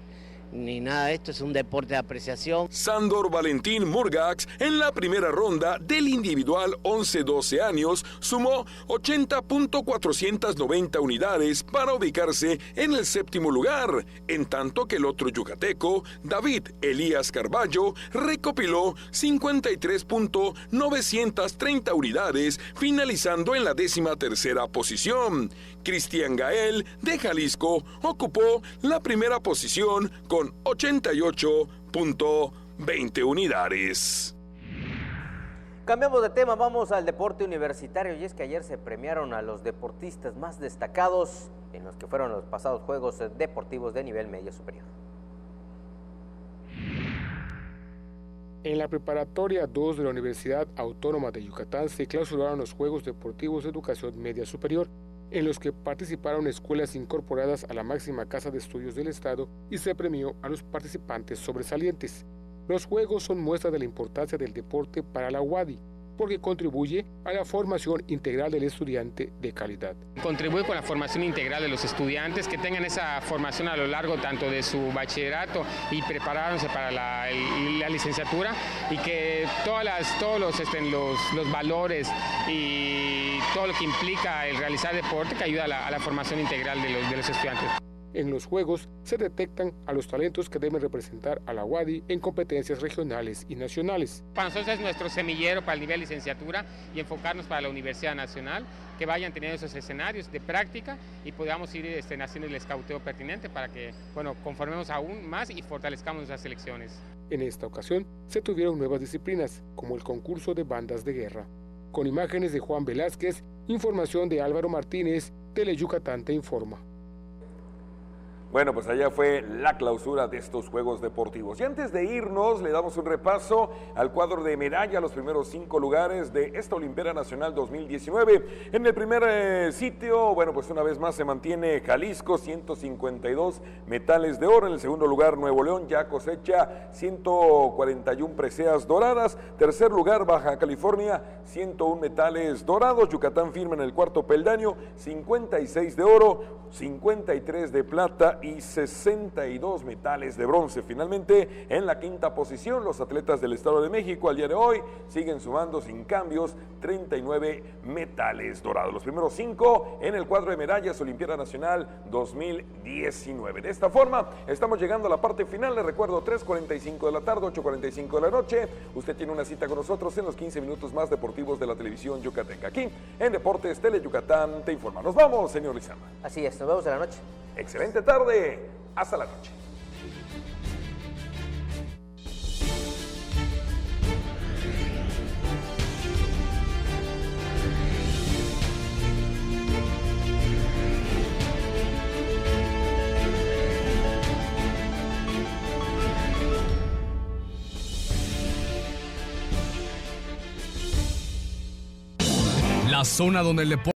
nada de esto, es un deporte de apreciación. Sandor Valentín Murgax en la primera ronda del individual 11-12 años sumó 80.490 unidades para ubicarse en el 7º lugar, en tanto que el otro yucateco, David Elías Carballo, recopiló 53.930 unidades, finalizando en la 13ª posición. Cristian Gael, de Jalisco, ocupó la primera posición con 88.20 unidades. Cambiamos de tema, vamos al deporte universitario, y es que ayer se premiaron a los deportistas más destacados en los que fueron los pasados Juegos Deportivos de nivel medio superior. En la preparatoria 2 de la Universidad Autónoma de Yucatán se clausuraron los Juegos Deportivos de Educación Media Superior, en los que participaron escuelas incorporadas a la máxima casa de estudios del Estado y se premió a los participantes sobresalientes. Los Juegos son muestra de la importancia del deporte para la UADY, porque contribuye a la formación integral del estudiante de calidad. Contribuye con la formación integral de los estudiantes, que tengan esa formación a lo largo tanto de su bachillerato y preparándose para la licenciatura, y que todos los valores y todo lo que implica el realizar deporte que ayuda a la formación integral de los estudiantes. En los Juegos se detectan a los talentos que deben representar a la UADY en competencias regionales y nacionales. Para nosotros es nuestro semillero para el nivel licenciatura y enfocarnos para la Universidad Nacional, que vayan teniendo esos escenarios de práctica y podamos ir haciendo el escauteo pertinente para que conformemos aún más y fortalezcamos nuestras selecciones. En esta ocasión se tuvieron nuevas disciplinas, como el concurso de bandas de guerra. Con imágenes de Juan Velázquez, información de Álvaro Martínez, Tele Yucatán te informa. Bueno, pues allá fue la clausura de estos Juegos Deportivos. Y antes de irnos, le damos un repaso al cuadro de medalla, los primeros 5 lugares de esta Olimpiada Nacional 2019. En el primer sitio, bueno, pues una vez más se mantiene Jalisco, 152 metales de oro. En el segundo lugar, Nuevo León, ya cosecha 141 preseas doradas. Tercer lugar, Baja California, 101 metales dorados. Yucatán firma en el cuarto peldaño, 56 de oro, 53 de plata y 62 metales de bronce. Finalmente, en la quinta posición, los atletas del Estado de México al día de hoy siguen sumando sin cambios 39 metales dorados. Los primeros 5 en el cuadro de medallas Olimpiada Nacional 2019. De esta forma, estamos llegando a la parte final. Les recuerdo, 3:45 de la tarde, 8:45 de la noche. Usted tiene una cita con nosotros en los 15 minutos más deportivos de la televisión yucateca. Aquí, en Deportes Tele Yucatán te informa. Nos vamos, señor Lizama. Así es, nos vemos en la noche. Excelente tarde, hasta la noche. La zona donde el deporte